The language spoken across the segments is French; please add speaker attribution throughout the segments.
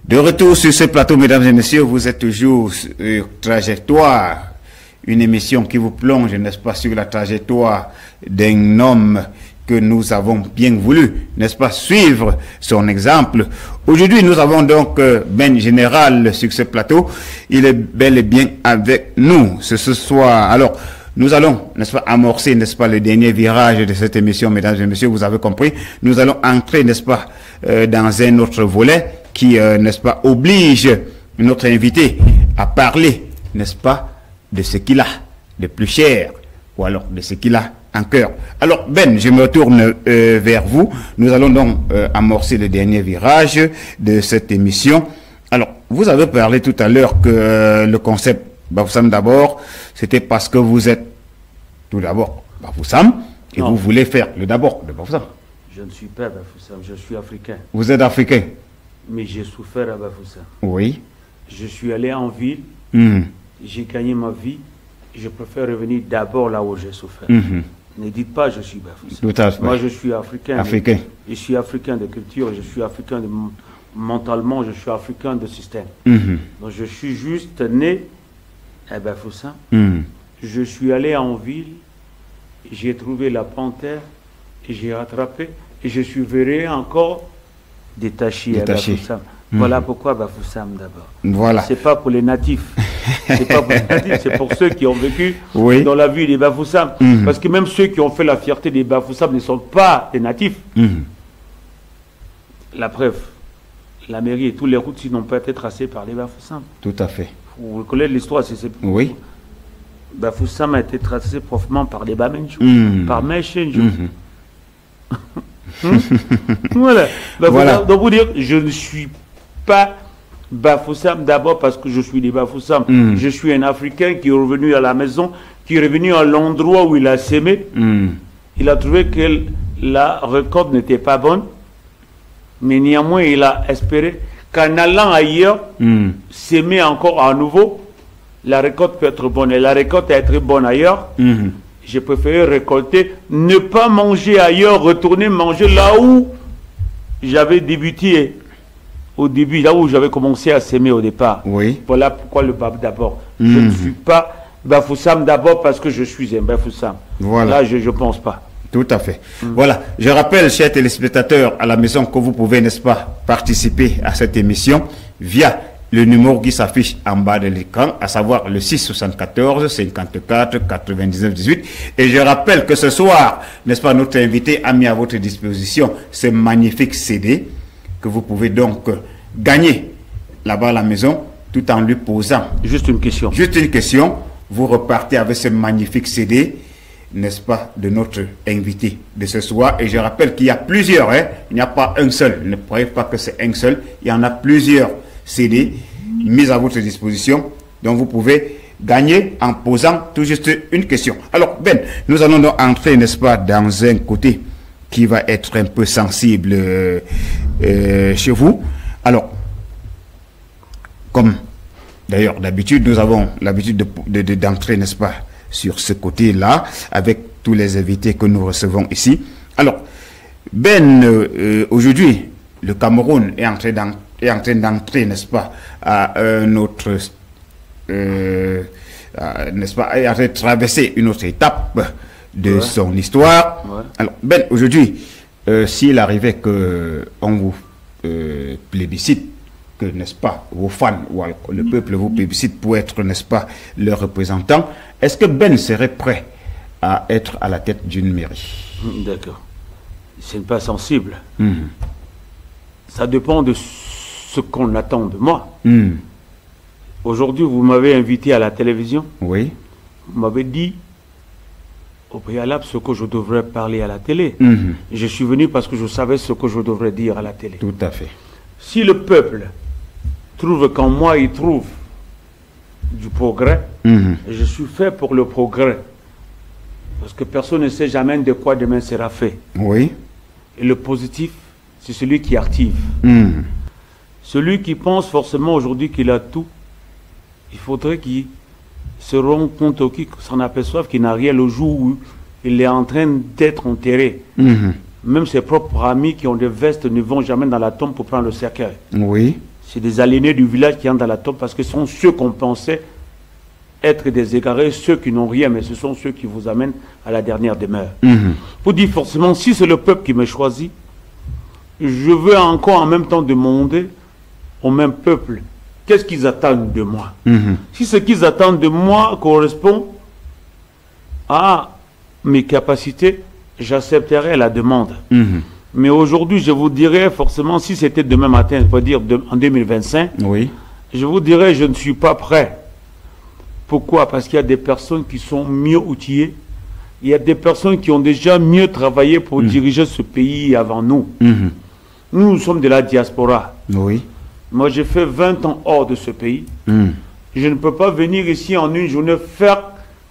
Speaker 1: De retour sur ce plateau, mesdames et messieurs, vous êtes toujours sur Trajectoire, une émission qui vous plonge, n'est-ce pas, sur la trajectoire d'un homme que nous avons bien voulu, n'est-ce pas, suivre son exemple. Aujourd'hui, nous avons donc Ben Général sur ce plateau. Il est bel et bien avec nous ce soir. Alors, nous allons, n'est-ce pas, amorcer, n'est-ce pas, le dernier virage de cette émission, mesdames et messieurs, vous avez compris. Nous allons entrer, n'est-ce pas, dans un autre volet qui, n'est-ce pas, oblige notre invité à parler, n'est-ce pas, de ce qu'il a de plus cher, ou alors de ce qu'il a en cœur. Alors, Ben, je me retourne vers vous. Nous allons donc amorcer le dernier virage de cette émission. Alors, vous avez parlé tout à l'heure que le concept Bafoussam d'abord, c'était parce que vous êtes tout d'abord Bafoussam et vous voulez faire le d'abord de Bafoussam.
Speaker 2: Je ne suis pas Bafoussam, je suis africain.
Speaker 1: Vous êtes africain?
Speaker 2: Mais j'ai souffert à Bafoussam.
Speaker 1: Oui.
Speaker 2: Je suis allé en ville, j'ai gagné ma vie, je préfère revenir d'abord là où j'ai souffert. Ne dites pas je suis Bafoussam.
Speaker 1: Tout à fait.
Speaker 2: Moi je suis africain.
Speaker 1: Africain.
Speaker 2: Je suis africain de culture, je suis africain mentalement, je suis africain de système. Donc je suis juste né à Bafoussam. Je suis allé en ville, j'ai trouvé la panthère, et j'ai rattrapé, et je suis verré encore détaché à Bafoussam. Voilà pourquoi Bafoussam d'abord.
Speaker 1: Voilà.
Speaker 2: C'est pas pour les natifs. C'est pas pour les natifs, c'est pour ceux qui ont vécu dans la ville des Bafoussam. Parce que même ceux qui ont fait la fierté des Bafoussam ne sont pas des natifs. La preuve, la mairie et toutes les routes n'ont pas été tracées par les Bafoussam.
Speaker 1: Tout à fait.
Speaker 2: Vous connaissez l'histoire, c'est
Speaker 1: oui.
Speaker 2: Bafoussam a été tracé proprement par les Bamenjou, par Mechenjou. Voilà. Voilà. Donc vous dire, je ne suis pas Bafoussam d'abord parce que je suis des Bafoussam. Je suis un Africain qui est revenu à la maison, qui est revenu à l'endroit où il a sémé. Il a trouvé que la récolte n'était pas bonne, mais néanmoins il a espéré qu'en allant ailleurs, s'aimer encore à nouveau, la récolte peut être bonne. Et la récolte est très bonne ailleurs. J'ai préféré récolter, ne pas manger ailleurs, retourner manger là où j'avais débuté au début, là où j'avais commencé à s'aimer au départ.
Speaker 1: Oui.
Speaker 2: Voilà pourquoi le Bab d'abord. Je ne suis pas Bafoussam d'abord parce que je suis un Bafoussam. Voilà. Là, je ne pense pas.
Speaker 1: Tout à fait. Voilà. Je rappelle, chers téléspectateurs à la maison, que vous pouvez, n'est-ce pas, participer à cette émission via le numéro qui s'affiche en bas de l'écran, à savoir le 674 54 99 18. Et je rappelle que ce soir, n'est-ce pas, notre invité a mis à votre disposition ce magnifique CD que vous pouvez donc gagner là-bas à la maison tout en lui posant.
Speaker 2: Juste une question.
Speaker 1: Juste une question. Vous repartez avec ce magnifique CD, n'est-ce pas, de notre invité de ce soir. Et je rappelle qu'il y a plusieurs, hein, il n'y a pas un seul. Ne croyez pas que c'est un seul. Il y en a plusieurs CD mis à votre disposition. Donc vous pouvez gagner en posant tout juste une question. Alors Ben, nous allons donc entrer, n'est-ce pas, dans un côté qui va être un peu sensible chez vous. Alors, comme d'ailleurs d'habitude, nous avons l'habitude d'entrer, n'est-ce pas, sur ce côté-là, avec tous les invités que nous recevons ici. Alors, Ben, aujourd'hui, le Cameroun est en train d'entrer, n'est-ce pas, à un autre, n'est-ce pas, est en train de traverser une autre étape de son histoire. Alors, Ben, aujourd'hui, s'il arrivait qu'on vous plébiscite, que, n'est-ce pas, vos fans ou le peuple vous plébiscite pour être, n'est-ce pas, leur représentant, est-ce que Ben serait prêt à être à la tête d'une mairie?
Speaker 2: D'accord. C'est pas sensible. Ça dépend de ce qu'on attend de moi. Aujourd'hui, vous m'avez invité à la télévision.
Speaker 1: Oui.
Speaker 2: Vous m'avez dit au préalable ce que je devrais parler à la télé. Je suis venu parce que je savais ce que je devrais dire à la télé.
Speaker 1: Tout à fait.
Speaker 2: Si le peuple trouve qu'en moi, il trouve du progrès, je suis fait pour le progrès. Parce que personne ne sait jamais de quoi demain sera fait.
Speaker 1: Oui.
Speaker 2: Et le positif, c'est celui qui active. Celui qui pense forcément aujourd'hui qu'il a tout, il faudrait qu'il se rende compte, qu'il s'en aperçoive qu'il n'a rien le jour où il est en train d'être enterré. Même ses propres amis qui ont des vestes ne vont jamais dans la tombe pour prendre le cercueil.
Speaker 1: Oui.
Speaker 2: c'est des aliénés du village qui entrent dans la tombe parce que ce sont ceux qu'on pensait être des égarés, ceux qui n'ont rien, mais ce sont ceux qui vous amènent à la dernière demeure. Pour dire forcément, si c'est le peuple qui me choisit, je veux encore en même temps demander au même peuple, qu'est-ce qu'ils attendent de moi? Si ce qu'ils attendent de moi correspond à mes capacités, j'accepterai la demande. Mais aujourd'hui, je vous dirais forcément, si c'était demain matin, je veux dire en 2025,
Speaker 1: oui.
Speaker 2: Je vous dirais, je ne suis pas prêt. Pourquoi? Parce qu'il y a des personnes qui sont mieux outillées. Il y a des personnes qui ont déjà mieux travaillé pour diriger ce pays avant nous. Nous sommes de la diaspora.
Speaker 1: Oui.
Speaker 2: Moi, j'ai fait 20 ans hors de ce pays. Je ne peux pas venir ici en une journée faire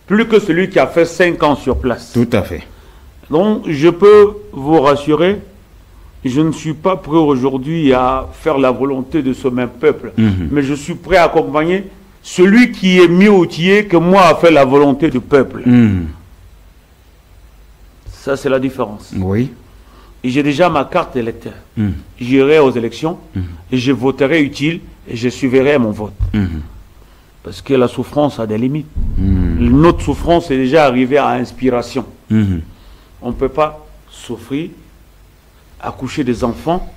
Speaker 2: plus que celui qui a fait 5 ans sur place.
Speaker 1: Tout à fait.
Speaker 2: Donc, je peux vous rassurer, je ne suis pas prêt aujourd'hui à faire la volonté de ce même peuple. Mais je suis prêt à accompagner celui qui est mieux outillé que moi à faire la volonté du peuple. Ça, c'est la différence.
Speaker 1: Oui.
Speaker 2: Et j'ai déjà ma carte d'électeur. J'irai aux élections et je voterai utile et je suivrai mon vote. Parce que la souffrance a des limites. Notre souffrance est déjà arrivée à inspiration. On ne peut pas souffrir, accoucher des enfants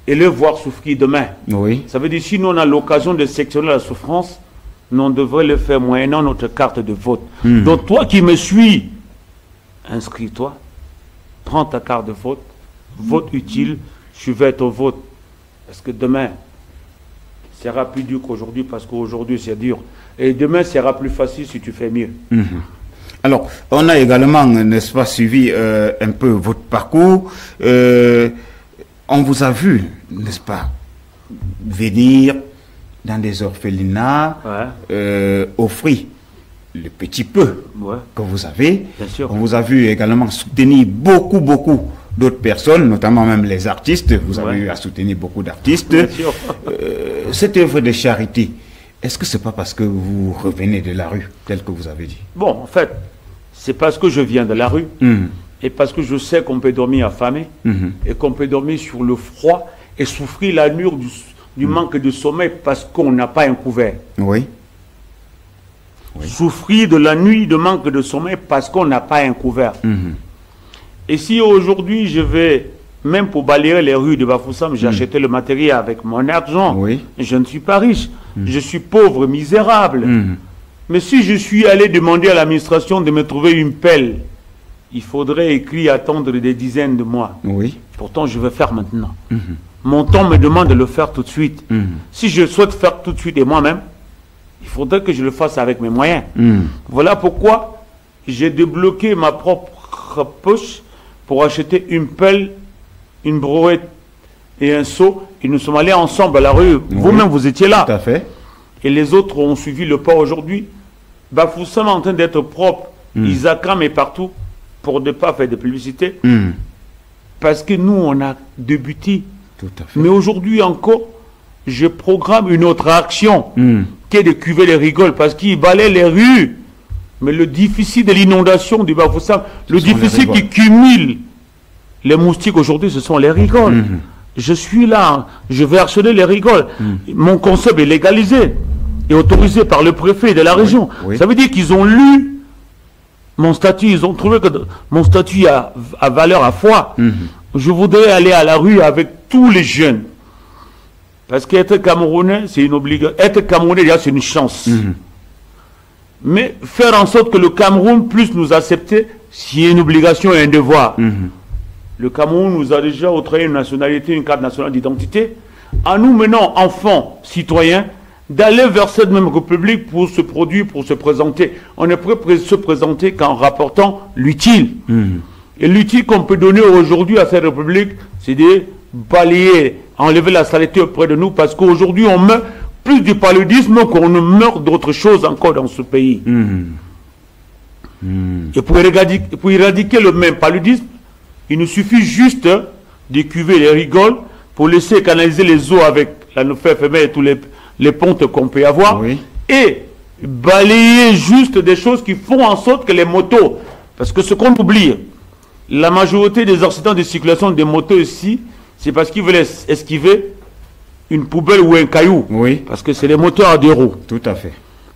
Speaker 2: et les voir souffrir demain.
Speaker 1: Oui.
Speaker 2: Ça veut dire si nous on a l'occasion de sectionner la souffrance, nous on devrait le faire moyennant notre carte de vote. Donc toi qui me suis, inscris-toi, prends ta carte de vote, vote utile, je vais ton vote. Parce que demain sera plus dur qu'aujourd'hui, parce qu'aujourd'hui c'est dur. Et demain sera plus facile si tu fais mieux.
Speaker 1: Alors, on a également, n'est-ce pas, suivi un peu votre parcours. On vous a vu, n'est-ce pas, venir dans des orphelinats, offrir le petit peu que vous avez.
Speaker 2: Bien sûr.
Speaker 1: On vous a vu également soutenir beaucoup d'autres personnes, notamment même les artistes. Vous avez eu à soutenir beaucoup d'artistes.
Speaker 2: Bien sûr.
Speaker 1: Cette œuvre de charité, est-ce que c'est pas parce que vous revenez de la rue, tel que vous avez dit?
Speaker 2: Bon, en fait, c'est parce que je viens de la rue et parce que je sais qu'on peut dormir affamé et qu'on peut dormir sur le froid et souffrir la nuit du manque de sommeil parce qu'on n'a pas un couvert.
Speaker 1: Oui.
Speaker 2: Souffrir de la nuit, de manque de sommeil parce qu'on n'a pas un couvert. Et si aujourd'hui je vais, même pour balayer les rues de Bafoussam, j'ai acheté le matériel avec mon argent, je ne suis pas riche, je suis pauvre, misérable. Mais si je suis allé demander à l'administration de me trouver une pelle, il faudrait écrire attendre des dizaines de mois.
Speaker 1: Oui.
Speaker 2: Pourtant, je vais faire maintenant. Mon temps me demande de le faire tout de suite. Si je souhaite faire tout de suite et moi-même, il faudrait que je le fasse avec mes moyens. Voilà pourquoi j'ai débloqué ma propre poche pour acheter une pelle, une brouette et un seau. Et nous sommes allés ensemble à la rue. Vous-même, vous étiez là.
Speaker 1: Tout à fait.
Speaker 2: Et les autres ont suivi le pas aujourd'hui. Bafoussam est en train d'être propre. Isakram est partout pour ne pas faire de publicité. Parce que nous, on a débuté.
Speaker 1: Tout à fait.
Speaker 2: Mais aujourd'hui encore, je programme une autre action qui est de cuver les rigoles parce qu'ils balaient les rues. Mais le difficile de l'inondation du Bafoussam, le difficile qui cumule les moustiques aujourd'hui, ce sont les rigoles. Je suis là, je vais harceler les rigoles. Mon concept est légalisé et autorisé par le préfet de la région. Ça veut dire qu'ils ont lu mon statut, ils ont trouvé que mon statut a valeur à foi. Je voudrais aller à la rue avec tous les jeunes. Parce qu'être Camerounais, c'est une obligation. Être Camerounais, déjà, c'est une chance. Mais faire en sorte que le Cameroun puisse nous accepter, c'est une obligation et un devoir. Le Cameroun nous a déjà octroyé une nationalité, une carte nationale d'identité. En nous menant, enfants, citoyens, d'aller vers cette même république pour se produire, pour se présenter. On est prêt à se présenter qu'en rapportant l'utile. Et l'utile qu'on peut donner aujourd'hui à cette république, c'est de balayer, enlever la saleté auprès de nous, parce qu'aujourd'hui on meurt plus du paludisme qu'on ne meurt d'autres choses encore dans ce pays. Et pour éradiquer le même paludisme, il nous suffit juste de cuver les rigoles pour laisser canaliser les eaux avec la FME et tous les pontes qu'on peut avoir, et balayer juste des choses qui font en sorte que les motos, parce que ce qu'on oublie, la majorité des accidents de circulation des motos ici, c'est parce qu'ils veulent esquiver une poubelle ou un caillou.
Speaker 1: Oui.
Speaker 2: Parce que c'est les moteurs à 2 roues.
Speaker 1: Tout à fait.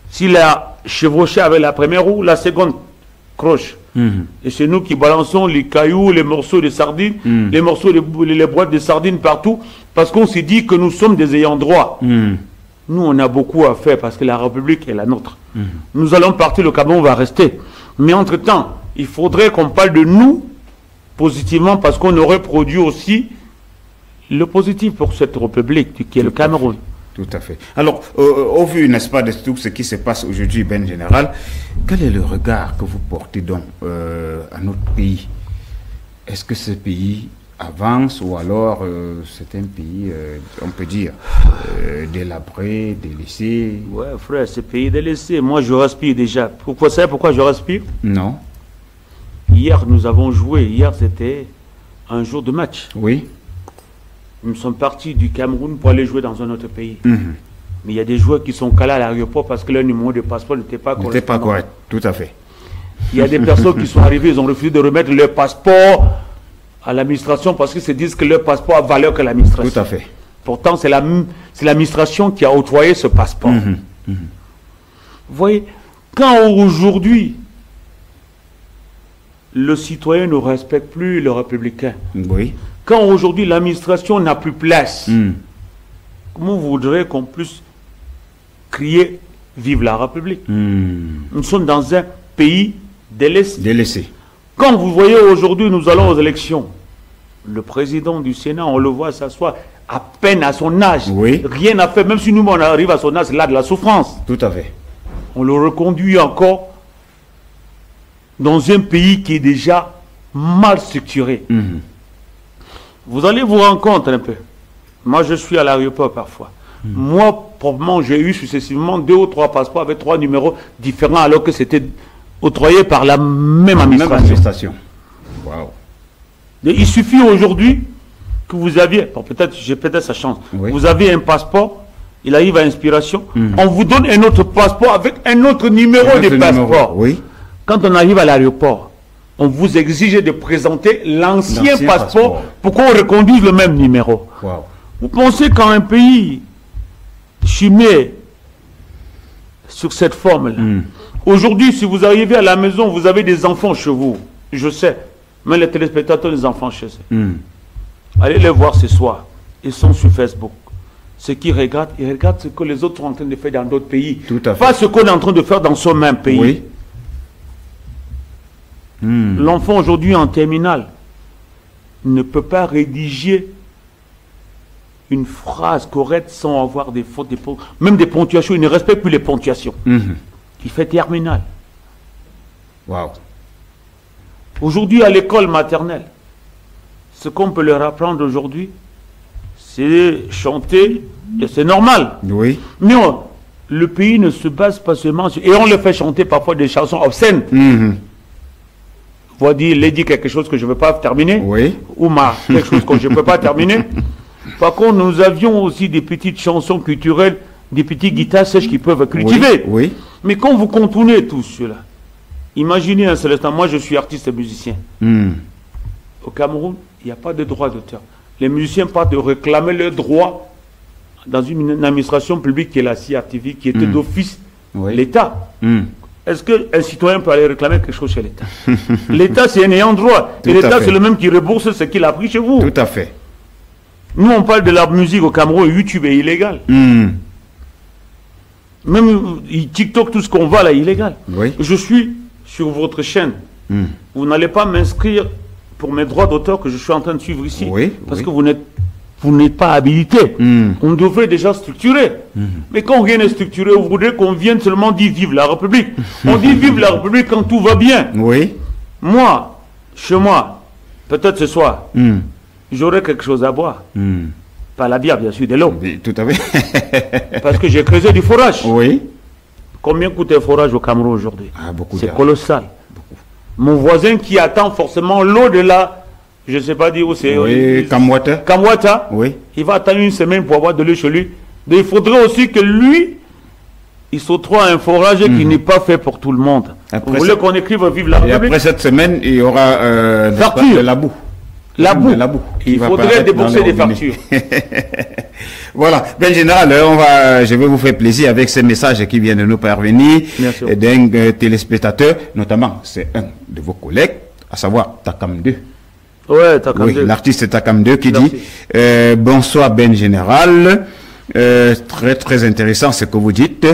Speaker 2: S'il a chevauché avec la première roue, la seconde croche. Et c'est nous qui balançons les cailloux, les morceaux de sardines, les morceaux, les boîtes de sardines partout, parce qu'on s'est dit que nous sommes des ayants droit. Nous, on a beaucoup à faire parce que la République est la nôtre. Nous allons partir, le Cameroun va rester. Mais entre-temps, il faudrait qu'on parle de nous positivement parce qu'on aurait produit aussi le positif pour cette République qui est le Cameroun.
Speaker 1: Tout à fait. Alors, au vu, n'est-ce pas, de tout ce qui se passe aujourd'hui, Ben Général, quel est le regard que vous portez donc à notre pays? Est-ce que ce pays avance ou alors c'est un pays, on peut dire, délabré, délaissé?
Speaker 2: Ouais, frère, ce pays délaissé. Moi, je respire déjà. Vous savez pourquoi je respire?
Speaker 1: Non.
Speaker 2: Hier, nous avons joué. Hier, c'était un jour de match.
Speaker 1: Oui.
Speaker 2: Nous sommes partis du Cameroun pour aller jouer dans un autre pays. Mais il y a des joueurs qui sont calés à l'aéroport parce que leur numéro de passeport n'était pas correct.
Speaker 1: N'était pas correct, tout à fait.
Speaker 2: Il y a des personnes qui sont arrivées, ils ont refusé de remettre leur passeport à l'administration parce qu'ils se disent que leur passeport a valeur que l'administration.
Speaker 1: Tout à fait.
Speaker 2: Pourtant, c'est l'administration qui a octroyé ce passeport. Vous voyez, quand aujourd'hui, le citoyen ne respecte plus le républicain,
Speaker 1: oui.
Speaker 2: Quand aujourd'hui l'administration n'a plus place, comment vous voudrez qu'on puisse crier « Vive la République » Nous sommes dans un pays délaissé. Quand vous voyez aujourd'hui, nous allons aux élections. Le président du Sénat, on le voit s'asseoir à peine à son âge.
Speaker 1: Oui.
Speaker 2: Rien n'a fait. Même si nous, on arrive à son âge, c'est là de la souffrance.
Speaker 1: Tout à fait.
Speaker 2: On le reconduit encore dans un pays qui est déjà mal structuré. Vous allez vous rendre compte un peu. Moi, je suis à l'aéroport parfois. Moi, probablement, j'ai eu successivement 2 ou 3 passeports avec 3 numéros différents alors que c'était octroyé par la même administration.
Speaker 1: Wow.
Speaker 2: Il suffit aujourd'hui que vous aviez, bon, peut-être, j'ai peut-être sa chance, vous avez un passeport, il arrive à Inspiration, on vous donne un autre passeport avec un autre numéro de passeport.
Speaker 1: Oui.
Speaker 2: Quand on arrive à l'aéroport, on vous exige de présenter l'ancien passeport pour qu'on reconduise le même numéro.
Speaker 1: Wow.
Speaker 2: Vous pensez qu'un pays chimé sur cette forme-là, aujourd'hui, si vous arrivez à la maison, vous avez des enfants chez vous, je sais, même les téléspectateurs, les enfants chez eux. Allez les voir ce soir, ils sont sur Facebook. Ce qu'ils regardent, ils regardent ce que les autres sont en train de faire dans d'autres pays.
Speaker 1: Tout à fait.
Speaker 2: Pas ce qu'on est en train de faire dans ce même pays.
Speaker 1: Oui.
Speaker 2: L'enfant aujourd'hui en terminale ne peut pas rédiger une phrase correcte sans avoir des fautes, même des ponctuations. Il ne respecte plus les ponctuations. Il fait terminale.
Speaker 1: Wow.
Speaker 2: Aujourd'hui, à l'école maternelle, ce qu'on peut leur apprendre aujourd'hui, c'est chanter, et c'est normal.
Speaker 1: Oui.
Speaker 2: Mais le pays ne se base pas seulement sur... Et on leur fait chanter parfois des chansons obscènes. Vous dire, dit quelque chose que je ne veux pas terminer.
Speaker 1: Oui.
Speaker 2: Ou quelque chose que je ne peux pas terminer. Par contre, nous avions aussi des petites chansons culturelles, des petites guitares sèches qui peuvent cultiver.
Speaker 1: Oui.
Speaker 2: Mais quand vous contournez tout cela, imaginez un seul instant, moi je suis artiste et musicien. Au Cameroun, il n'y a pas de droit d'auteur. Les musiciens partent de réclamer leurs droits dans une administration publique qui est la CRTV, qui était d'office l'État. Est-ce qu'un citoyen peut aller réclamer quelque chose chez l'État? L'État, c'est un ayant droit. Et l'État, c'est le même qui rembourse ce qu'il a pris chez vous.
Speaker 1: Tout à fait.
Speaker 2: Nous, on parle de la musique au Cameroun, YouTube est illégal. Même TikTok, tout ce qu'on voit là, est illégal.
Speaker 1: Oui.
Speaker 2: Je suis sur votre chaîne. Vous n'allez pas m'inscrire pour mes droits d'auteur que je suis en train de suivre ici. Parce que vous n'êtes pas habilité. On devrait déjà structurer. Mais quand rien n'est structuré, vous voudrez qu'on vienne seulement dire vive la République. On dit vive la République quand tout va bien.
Speaker 1: Oui.
Speaker 2: Moi, chez moi, peut-être ce soir, j'aurai quelque chose à boire. Pas la bière, bien sûr, de l'eau.
Speaker 1: Tout à fait.
Speaker 2: Parce que j'ai creusé du forage.
Speaker 1: Oui.
Speaker 2: Combien coûte un forage au Cameroun aujourd'hui?
Speaker 1: Beaucoup.
Speaker 2: C'est colossal. Mon voisin qui attend forcément l'eau de là, je ne sais pas dire où c'est.
Speaker 1: Oui,
Speaker 2: Kamwata.
Speaker 1: Oui.
Speaker 2: Il va attendre une semaine pour avoir de l'eau chez lui. Donc, il faudrait aussi que lui, il s'octroie un forage qui n'est pas fait pour tout le monde. Vous voulez qu'on écrive vive la République?
Speaker 1: Et après cette semaine, il y aura de la boue.
Speaker 2: La boue. Il faudrait débourser des factures.
Speaker 1: Voilà, bien général, je vais vous faire plaisir avec ces messages qui viennent de nous parvenir d'un téléspectateur, notamment c'est un de vos collègues, à savoir Takam 2.
Speaker 2: Ouais, Takam 2.
Speaker 1: Oui, l'artiste Takam 2 qui dit bonsoir Ben Général, très très intéressant ce que vous dites,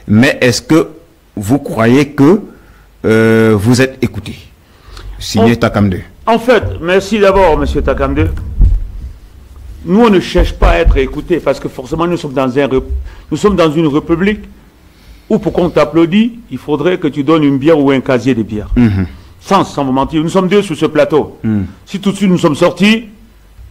Speaker 1: mais est-ce que vous croyez que vous êtes écouté? Signé Takam 2.
Speaker 2: En fait, merci d'abord, monsieur Takam 2. Nous, on ne cherche pas à être écoutés parce que forcément, nous sommes dans une république où pour qu'on t'applaudisse, il faudrait que tu donnes une bière ou un casier de bière. Sans vous mentir, nous sommes deux sur ce plateau. Si tout de suite nous sommes sortis,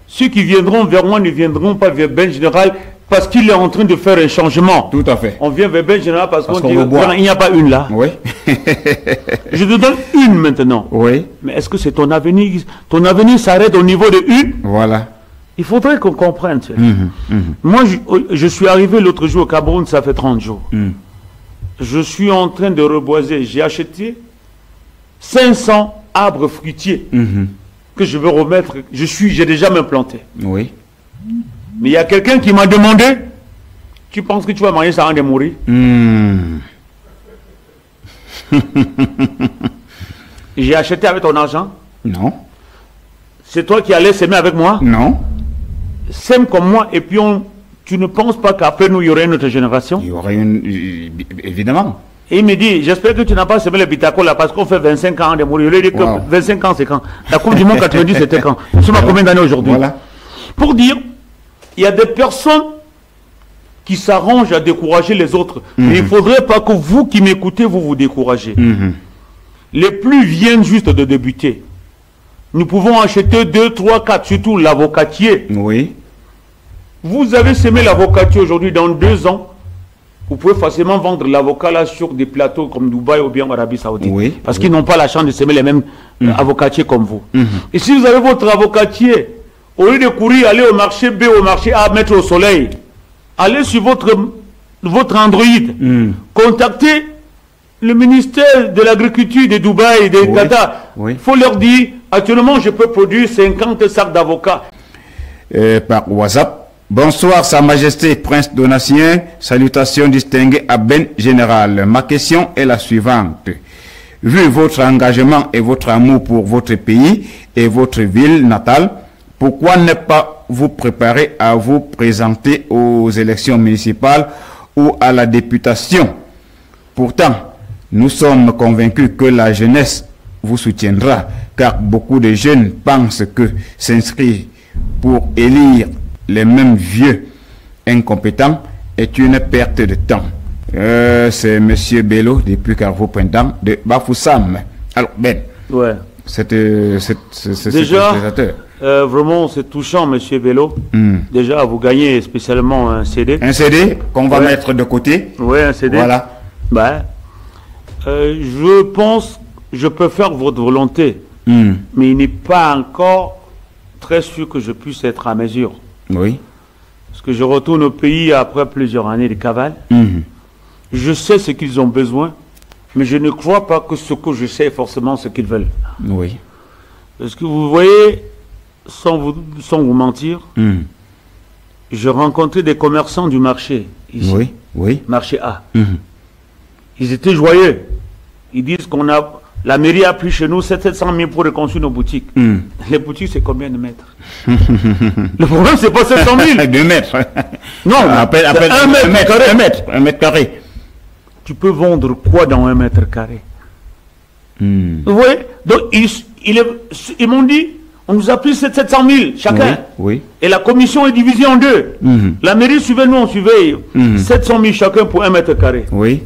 Speaker 2: ceux qui viendront vers moi ne viendront pas vers Ben Général parce qu'il est en train de faire un changement.
Speaker 1: Tout à fait.
Speaker 2: On vient vers Ben Général parce qu'on dit il n'y a pas une là.
Speaker 1: Oui.
Speaker 2: Je te donne une maintenant.
Speaker 1: Oui.
Speaker 2: Mais est-ce que c'est ton avenir? Ton avenir s'arrête au niveau de une?
Speaker 1: Voilà.
Speaker 2: Il faudrait qu'on comprenne. Moi, je suis arrivé l'autre jour au Cameroun, ça fait 30 jours. Je suis en train de reboiser. J'ai acheté 500 arbres fruitiers que je veux remettre. J'ai déjà même planté. Oui. Mais il y a quelqu'un qui m'a demandé, tu penses que tu vas manger ça avant de mourir? J'ai acheté avec ton argent? Non. C'est toi qui allais s'aimer avec moi? Non. Sème comme moi et puis tu ne penses pas qu'après nous, il y aurait une autre génération? Il y aurait une... Évidemment. Et il me dit, j'espère que tu n'as pas semé le Bitako là parce qu'on fait 25 ans de mourir. Je lui ai dit que 25 ans c'est quand? La Coupe du Monde 90 c'était quand? Nous sommes à combien d'années aujourd'hui? Voilà. Pour dire, il y a des personnes qui s'arrangent à décourager les autres. Mais il ne faudrait pas que vous qui m'écoutez, vous vous découragez. Les plus viennent juste de débuter. Nous pouvons acheter 2, 3, 4, surtout l'avocatier. Oui. Vous avez semé l'avocatier aujourd'hui, dans 2 ans, vous pouvez facilement vendre l'avocat là sur des plateaux comme Dubaï ou bien en Arabie Saoudite. Oui. Parce qu'ils n'ont pas la chance de semer les mêmes avocatiers comme vous. Et si vous avez votre avocatier, au lieu de courir, aller au marché B, au marché A, mettre au soleil, allez sur votre Android, contactez le ministère de l'Agriculture de Dubaï et de Qatar. Il faut leur dire, actuellement, je peux produire 50 sacs d'avocats.
Speaker 1: Par WhatsApp. Bonsoir, Sa Majesté, Prince Donatien. Salutations distinguées à Ben Général. Ma question est la suivante. Vu votre engagement et votre amour pour votre pays et votre ville natale, pourquoi ne pas vous préparer à vous présenter aux élections municipales ou à la députation? Pourtant, nous sommes convaincus que la jeunesse vous soutiendra, car beaucoup de jeunes pensent que s'inscrire pour élire les mêmes vieux incompétents est une perte de temps. C'est M. Bello, depuis Carrefour-Printemps, de Bafoussam. Alors, Ben, c'est
Speaker 2: déjà, vraiment, c'est touchant, M. Bello. Déjà, vous gagnez spécialement un CD.
Speaker 1: Un CD qu'on va mettre de côté.
Speaker 2: Oui, un CD. Voilà. Je pense, je peux faire votre volonté, mais il n'est pas encore très sûr que je puisse être à mesure. Oui. Parce que je retourne au pays après plusieurs années de cavale. Je sais ce qu'ils ont besoin, mais je ne crois pas que ce que je sais est forcément ce qu'ils veulent. Oui. Parce que vous voyez, sans vous mentir, je rencontrais des commerçants du marché ici. Oui, oui. Marché A. Ils étaient joyeux. Ils disent qu'on a... La mairie a pris chez nous 700 000 pour reconstruire nos boutiques. Les boutiques, c'est combien de mètres? Le problème, c'est pas 700 000.
Speaker 1: 2 mètres.
Speaker 2: Non,
Speaker 1: un mètre carré.
Speaker 2: Tu peux vendre quoi dans 1 mètre carré? Vous voyez? Donc, ils m'ont dit, on nous a pris 700 000 chacun. Oui, oui. Et la commission est divisée en 2. La mairie suivait, nous, on suivait 700 000 chacun pour 1 mètre carré. Oui.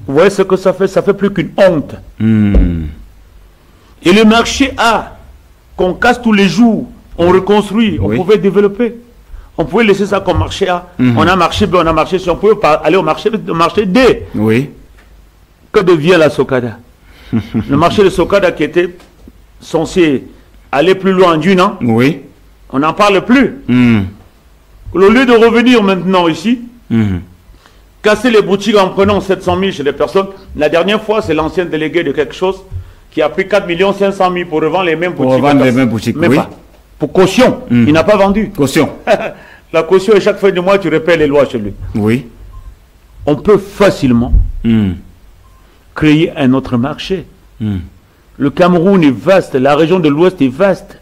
Speaker 2: Vous voyez ce que ça fait? Ça fait plus qu'une honte. Et le marché A, qu'on casse tous les jours, on reconstruit, on pouvait développer. On pouvait laisser ça comme marché A. On a marché B, on a marché C, on pouvait aller au marché D. Oui. Que devient la Sokada? Le marché de Sokada qui était censé aller plus loin d'une an. Oui. On n'en parle plus. Au lieu de revenir maintenant ici, casser les boutiques en prenant 700 000 chez les personnes. La dernière fois, c'est l'ancien délégué de quelque chose qui a pris 4 500 000 pour revendre les mêmes boutiques.
Speaker 1: Pour revendre les mêmes boutiques,
Speaker 2: mais oui. Pas. Pour caution. Il n'a pas vendu.
Speaker 1: Caution.
Speaker 2: la caution et chaque fin de mois, tu repères les lois chez lui.
Speaker 1: Oui.
Speaker 2: On peut facilement créer un autre marché. Le Cameroun est vaste, la région de l'Ouest est vaste.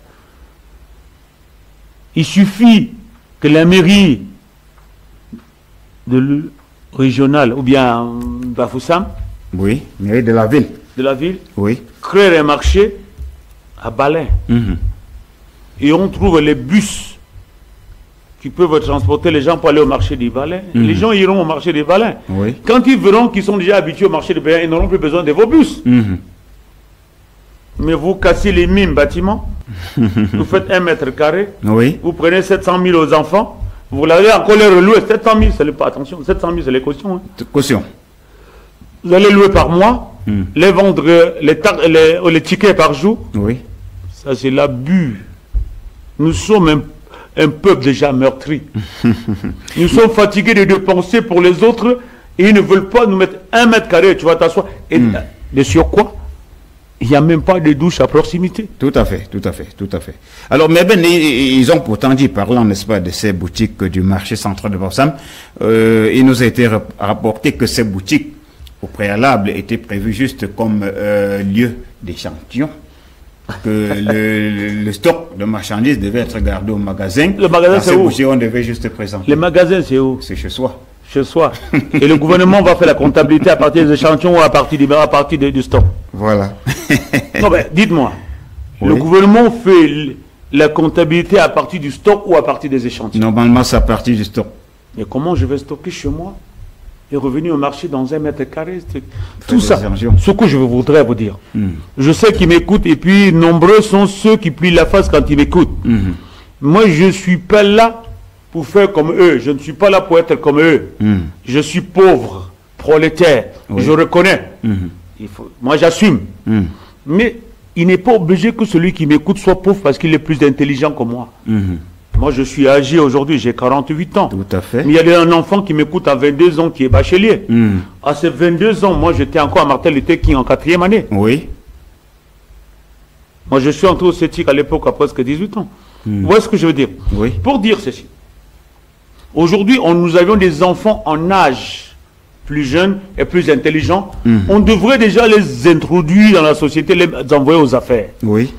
Speaker 2: Il suffit que la mairie de régionale, ou bien Bafoussam,
Speaker 1: oui, mairie de la ville,
Speaker 2: oui, crée un marché à Balin. Et on trouve les bus qui peuvent transporter les gens pour aller au marché des Balins. Les gens iront au marché des Balins.
Speaker 1: Oui.
Speaker 2: Quand ils verront qu'ils sont déjà habitués au marché des Balins, ils n'auront plus besoin de vos bus. Mais vous cassez les mêmes bâtiments, vous faites 1 mètre carré,
Speaker 1: oui.
Speaker 2: Vous prenez 700 000 aux enfants, vous l'avez encore les relouer, 700 000, c'est pas attention, 700 000 c'est les cautions.
Speaker 1: Caution.
Speaker 2: Vous allez louer par mois, les vendre, les tickets par jour.
Speaker 1: Oui.
Speaker 2: Ça c'est l'abus. Nous sommes un peuple déjà meurtri. Nous sommes fatigués de dépenser pour les autres et ils ne veulent pas nous mettre 1 mètre carré, tu vas t'asseoir. Et de sur quoi? Il n'y a même pas de douche à proximité.
Speaker 1: Tout à fait. Alors, mais ben, ils ont pourtant dit, parlant, n'est-ce pas, de ces boutiques du marché central de Bafoussam, il nous a été rapporté que ces boutiques, au préalable, étaient prévues juste comme lieu d'échantillon, que le stock de marchandises devait être gardé au magasin.
Speaker 2: Le magasin, c'est où?
Speaker 1: On devait juste présenter.
Speaker 2: Le magasin, c'est où?
Speaker 1: C'est chez soi.
Speaker 2: Chez soi. Et le gouvernement va faire la comptabilité à partir des échantillons ou à partir du stock.
Speaker 1: Voilà.
Speaker 2: Non, mais dites-moi,
Speaker 1: oui.
Speaker 2: Le gouvernement fait la comptabilité à partir du stock ou à partir des échantillons?
Speaker 1: Normalement, c'est à partir du stock.
Speaker 2: Mais comment je vais stocker chez moi et revenir au marché dans 1 mètre carré? Tout ça, ce que je voudrais vous dire. Je sais qu'ils m'écoutent et puis nombreux sont ceux qui plient la face quand ils m'écoutent. Moi, je ne suis pas là pour faire comme eux. Je ne suis pas là pour être comme eux. Je suis pauvre, prolétaire. Oui. Je reconnais. Moi, j'assume. Mais il n'est pas obligé que celui qui m'écoute soit pauvre parce qu'il est plus intelligent que moi. Moi, je suis âgé aujourd'hui, j'ai 48 ans.
Speaker 1: Tout à fait.
Speaker 2: Mais il y a un enfant qui m'écoute à 22 ans qui est bachelier. À ces 22 ans, moi, j'étais encore à Martin Luther King en 4e année.
Speaker 1: Oui.
Speaker 2: Moi, je suis entré au CETIC à l'époque à presque 18 ans. Vous voyez ce que je veux dire?
Speaker 1: Oui.
Speaker 2: Pour dire ceci. Aujourd'hui, nous avions des enfants en âge plus jeunes et plus intelligents. On devrait déjà les introduire dans la société, les envoyer aux affaires.
Speaker 1: Oui.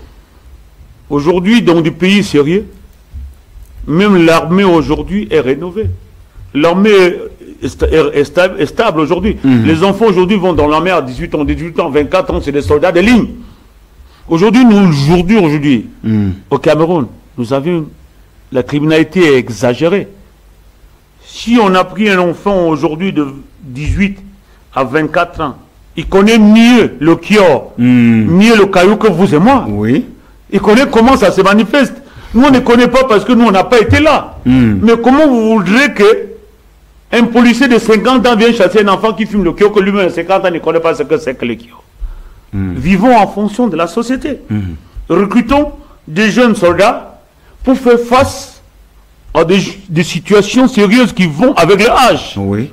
Speaker 2: Aujourd'hui, dans des pays sérieux, même l'armée aujourd'hui est rénovée. L'armée est stable aujourd'hui. Les enfants aujourd'hui vont dans l'armée à 18 ans, 24 ans, c'est des soldats de ligne. Aujourd'hui, au Cameroun, nous avons la criminalité est exagérée. Si on a pris un enfant aujourd'hui de 18 à 24 ans, il connaît mieux le kior, mieux le caillou que vous et moi.
Speaker 1: Oui.
Speaker 2: Il connaît comment ça se manifeste. Nous, on ne connaît pas parce que nous, on n'a pas été là. Mais comment vous voudrez qu'un policier de 50 ans vienne chasser un enfant qui fume le kior, que lui-même à 50 ans ne connaît pas ce que c'est que le kior? Vivons en fonction de la société. Recrutons des jeunes soldats pour faire face à des situations sérieuses qui vont avec l'âge.
Speaker 1: Oui.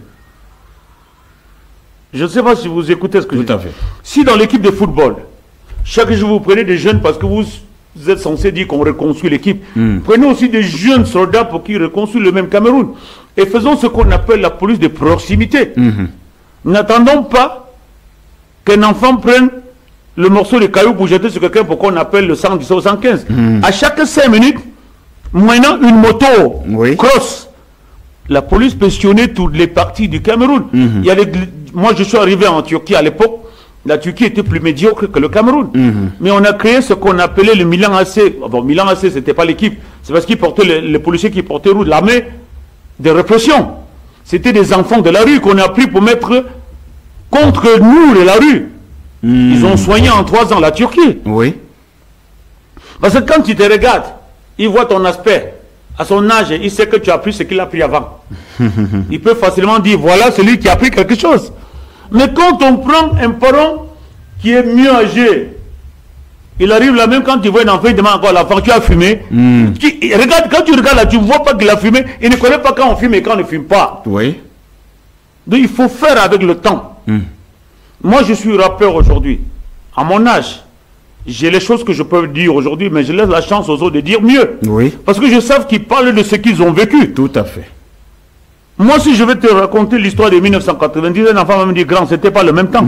Speaker 2: Je ne sais pas si vous écoutez ce que je dis.
Speaker 1: Tout à fait.
Speaker 2: Si dans l'équipe de football, chaque jour vous prenez des jeunes parce que vous êtes censé dire qu'on reconstruit l'équipe, prenez aussi des jeunes soldats pour qu'ils reconstruisent le même Cameroun. Et faisons ce qu'on appelle la police de proximité. N'attendons pas qu'un enfant prenne le morceau de caillou pour jeter sur quelqu'un pour qu'on appelle le 110 ou 115. À chaque 5 minutes, maintenant une moto cross, la police peut sillonner toutes les parties du Cameroun. Moi, je suis arrivé en Turquie à l'époque. La Turquie était plus médiocre que le Cameroun. Mais on a créé ce qu'on appelait le Milan AC. Bon, Milan AC, ce n'était pas l'équipe. C'est parce qu'ils portaient les policiers qui portaient l'armée de répression. C'était des enfants de la rue qu'on a pris pour mettre contre nous de la rue. Ils ont soigné en 3 ans la Turquie.
Speaker 1: Oui.
Speaker 2: Parce que quand tu te regardes, il voit ton aspect. À son âge, il sait que tu as pris ce qu'il a pris avant. Il peut facilement dire, voilà celui qui a pris quelque chose. Mais quand on prend un parent qui est mieux âgé, il arrive là même quand tu vois un enfant, il demande encore à l'enfant, tu as fumé. Regarde, quand tu regardes là, tu ne vois pas qu'il a fumé. Il ne connaît pas quand on fume et quand on ne fume pas.
Speaker 1: Oui.
Speaker 2: Donc il faut faire avec le temps. Moi, je suis rappeur aujourd'hui. À mon âge, j'ai les choses que je peux dire aujourd'hui, mais je laisse la chance aux autres de dire mieux.
Speaker 1: Oui.
Speaker 2: Parce que je sais qu'ils parlent de ce qu'ils ont vécu.
Speaker 1: Tout à fait.
Speaker 2: Moi, si je vais te raconter l'histoire de 1990, un enfant va me dire, grand, c'était pas le même temps.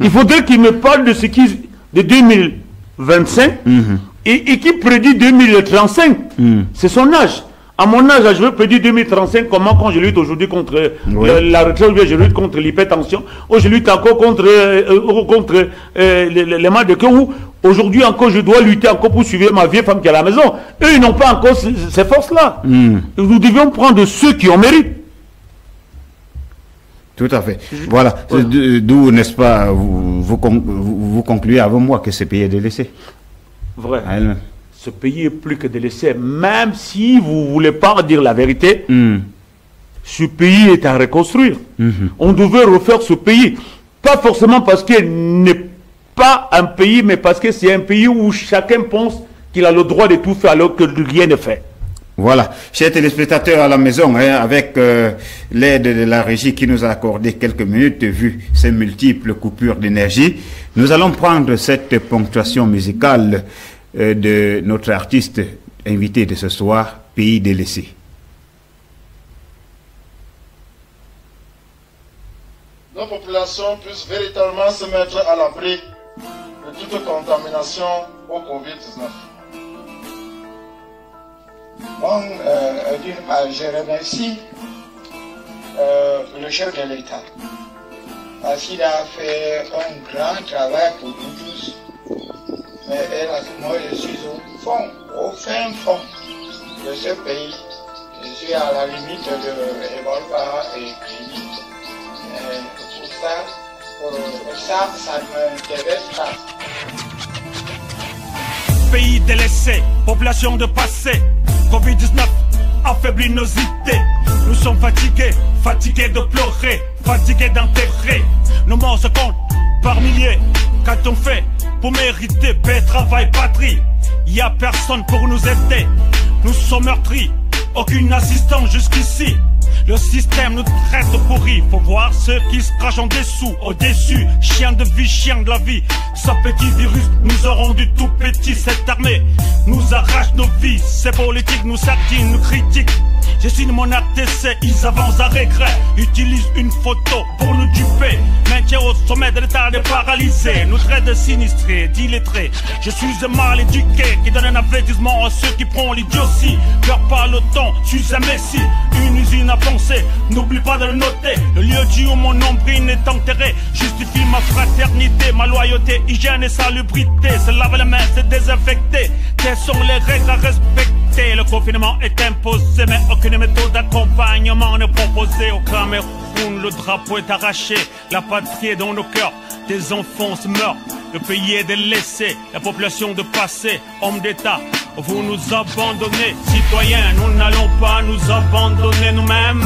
Speaker 2: Il faudrait qu'il me parle de ce qui, de 2025 et qui prédit 2035. C'est son âge. À mon âge, je veux prédire 2035, comment quand je lutte aujourd'hui contre la retraite, je lutte contre l'hypertension, ou je lutte encore contre les mal de cœur, ou aujourd'hui encore je dois lutter encore pour suivre ma vieille femme qui est à la maison. Eux, ils n'ont pas encore ces forces-là. Nous devions prendre ceux qui en méritent.
Speaker 1: Tout à fait. Voilà. D'où, n'est-ce pas, vous concluez avant moi que ce pays est délaissé.
Speaker 2: Vrai. Ce pays est plus que délaissé. Même si vous ne voulez pas dire la vérité, ce pays est à reconstruire. On devait refaire ce pays. Pas forcément parce qu'il n'est pas un pays, mais parce que c'est un pays où chacun pense qu'il a le droit de tout faire alors que rien n'est fait.
Speaker 1: Voilà, chers téléspectateurs à la maison, avec l'aide de la régie qui nous a accordé quelques minutes, vu ces multiples coupures d'énergie, nous allons prendre cette ponctuation musicale de notre artiste invité de ce soir, Pays délaissé.
Speaker 3: Nos populations puissent véritablement se mettre à l'abri de toute contamination au Covid-19.
Speaker 4: Bon, je remercie le chef de l'État parce qu'il a fait un grand travail pour nous tous. Mais moi, je suis au fin fond de ce pays. Je suis à la limite de Evolva et Crimi. Pour ça, ça ne m'intéresse pas.
Speaker 5: Pays délaissé, population de passé, Covid-19 affaiblit nos idées. Nous sommes fatigués, fatigués de pleurer, fatigués d'enterrer. Nos morts se comptent par milliers. Qu'a-t-on fait pour mériter paix, travail, patrie? Y a personne pour nous aider. Nous sommes meurtris, aucune assistance jusqu'ici. Le système nous traite de pourris. Faut voir ceux qui se crachent en dessous, au-dessus. Chien de vie, chien de la vie. Ce petit virus nous a rendu tout petits. Cette armée nous arrache nos vies. Ces politiques nous satinent, nous critiquent. Je signe mon RTC, ils avancent à regret. Utilisent une photo pour nous duper. Maintien au sommet de l'état de paralysé. Nous traitent de sinistrés, d'illettrés. Je suis un mal éduqué qui donne un avertissement à ceux qui prennent l'idiotie. Perds pas le temps, je suis un messie. Une usine à penser, n'oublie pas de le noter. Le lieu dit où mon nombril est enterré justifie ma fraternité, ma loyauté, hygiène et salubrité. Se laver les mains, se désinfecter. Quelles sont les règles à respecter? Le confinement est imposé, mais aucune méthode d'accompagnement n'est proposée. Au Cameroun, le drapeau est arraché, la patrie est dans nos cœurs, des enfants se meurent, le pays est délaissé, la population de passé, hommes d'État, vous nous abandonnez, citoyens, nous n'allons pas nous abandonner nous-mêmes.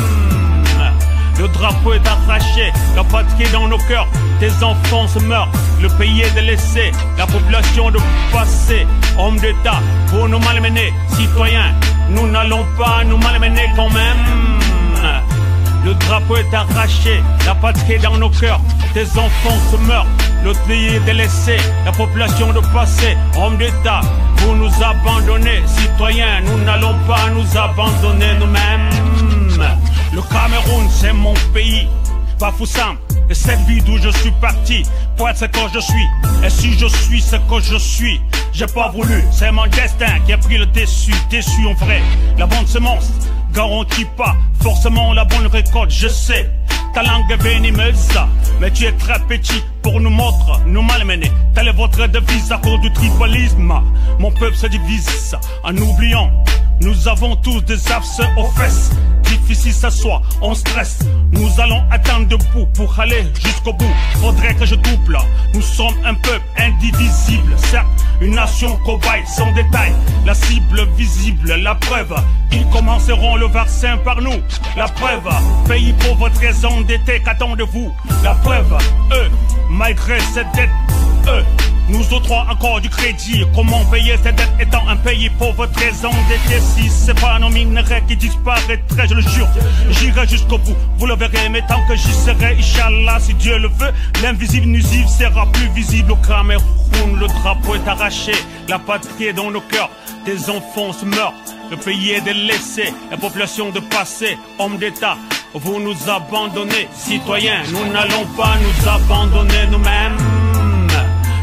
Speaker 5: Le drapeau est arraché, la patrie est dans nos cœurs, des enfants se meurent, le pays est délaissé, la population de passé, hommes d'État, vous nous malmenez, citoyens, nous n'allons pas nous malmener quand même. Le drapeau est arraché, la patrie est dans nos cœurs, des enfants se meurent, le pays est délaissé, la population de passé, hommes d'État, vous nous abandonnez, citoyens, nous n'allons pas nous abandonner nous-mêmes. Le Cameroun, c'est mon pays, Bafoussam, et cette vie d'où je suis parti, pour être ce que je suis, et si je suis ce que je suis, j'ai pas voulu, c'est mon destin qui a pris le déçu en vrai, la bonne semence garantit pas forcément la bonne récolte, je sais. Ta langue est venimeuse, mais tu es très petit pour nous montrer, nous malmener. Telle est votre devise à cause du tribalisme. Mon peuple se divise en oubliant. Nous avons tous des abcès aux fesses. Difficile s'asseoir, on stresse. Nous allons attendre debout pour aller jusqu'au bout. Faudrait que je double. Nous sommes un peuple indivisible. Certes, une nation cobaye sans détail. La cible visible, la preuve. Ils commenceront le vaccin par nous. La preuve, pays pauvre très endetté, qu'attendez-vous? La preuve, eux, malgré cette dette, eux, nous octroie encore du crédit. Comment payer cette dette étant un pays pauvre, très endetté? Si c'est pas nos minerais qui disparaîtraient, je le jure, j'irai jusqu'au bout, vous le verrez. Mais tant que j'y serai, Inch'Allah, si Dieu le veut, l'invisible nuisible sera plus visible. Au Cameroun, le drapeau est arraché, la patrie est dans nos cœurs, des enfants se meurent, le pays est délaissé, la population de passé, hommes d'État, vous nous abandonnez. Citoyens, nous n'allons pas nous abandonner nous-mêmes.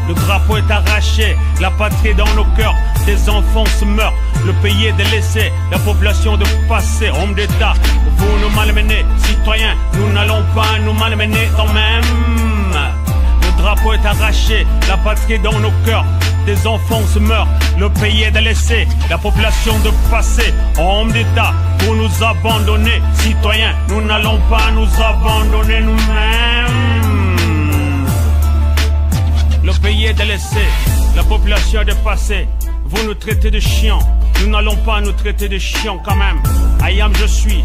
Speaker 5: Le drapeau est arraché, la patrie est dans nos cœurs, des enfants se meurent, le pays est délaissé, la population de passé, hommes d'État, vous nous malmenez. Citoyens, nous n'allons pas nous malmener quand même. Le drapeau est arraché, la patrie est dans nos cœurs, des enfants se meurent, le pays est délaissé, la population de passé, hommes d'État, vous nous abandonnez. Citoyens, nous n'allons pas nous abandonner nous-mêmes. Le pays est délaissé, la population est dépassée, vous nous traitez de chiens, nous n'allons pas nous traiter de chiens quand même. Ayam, je suis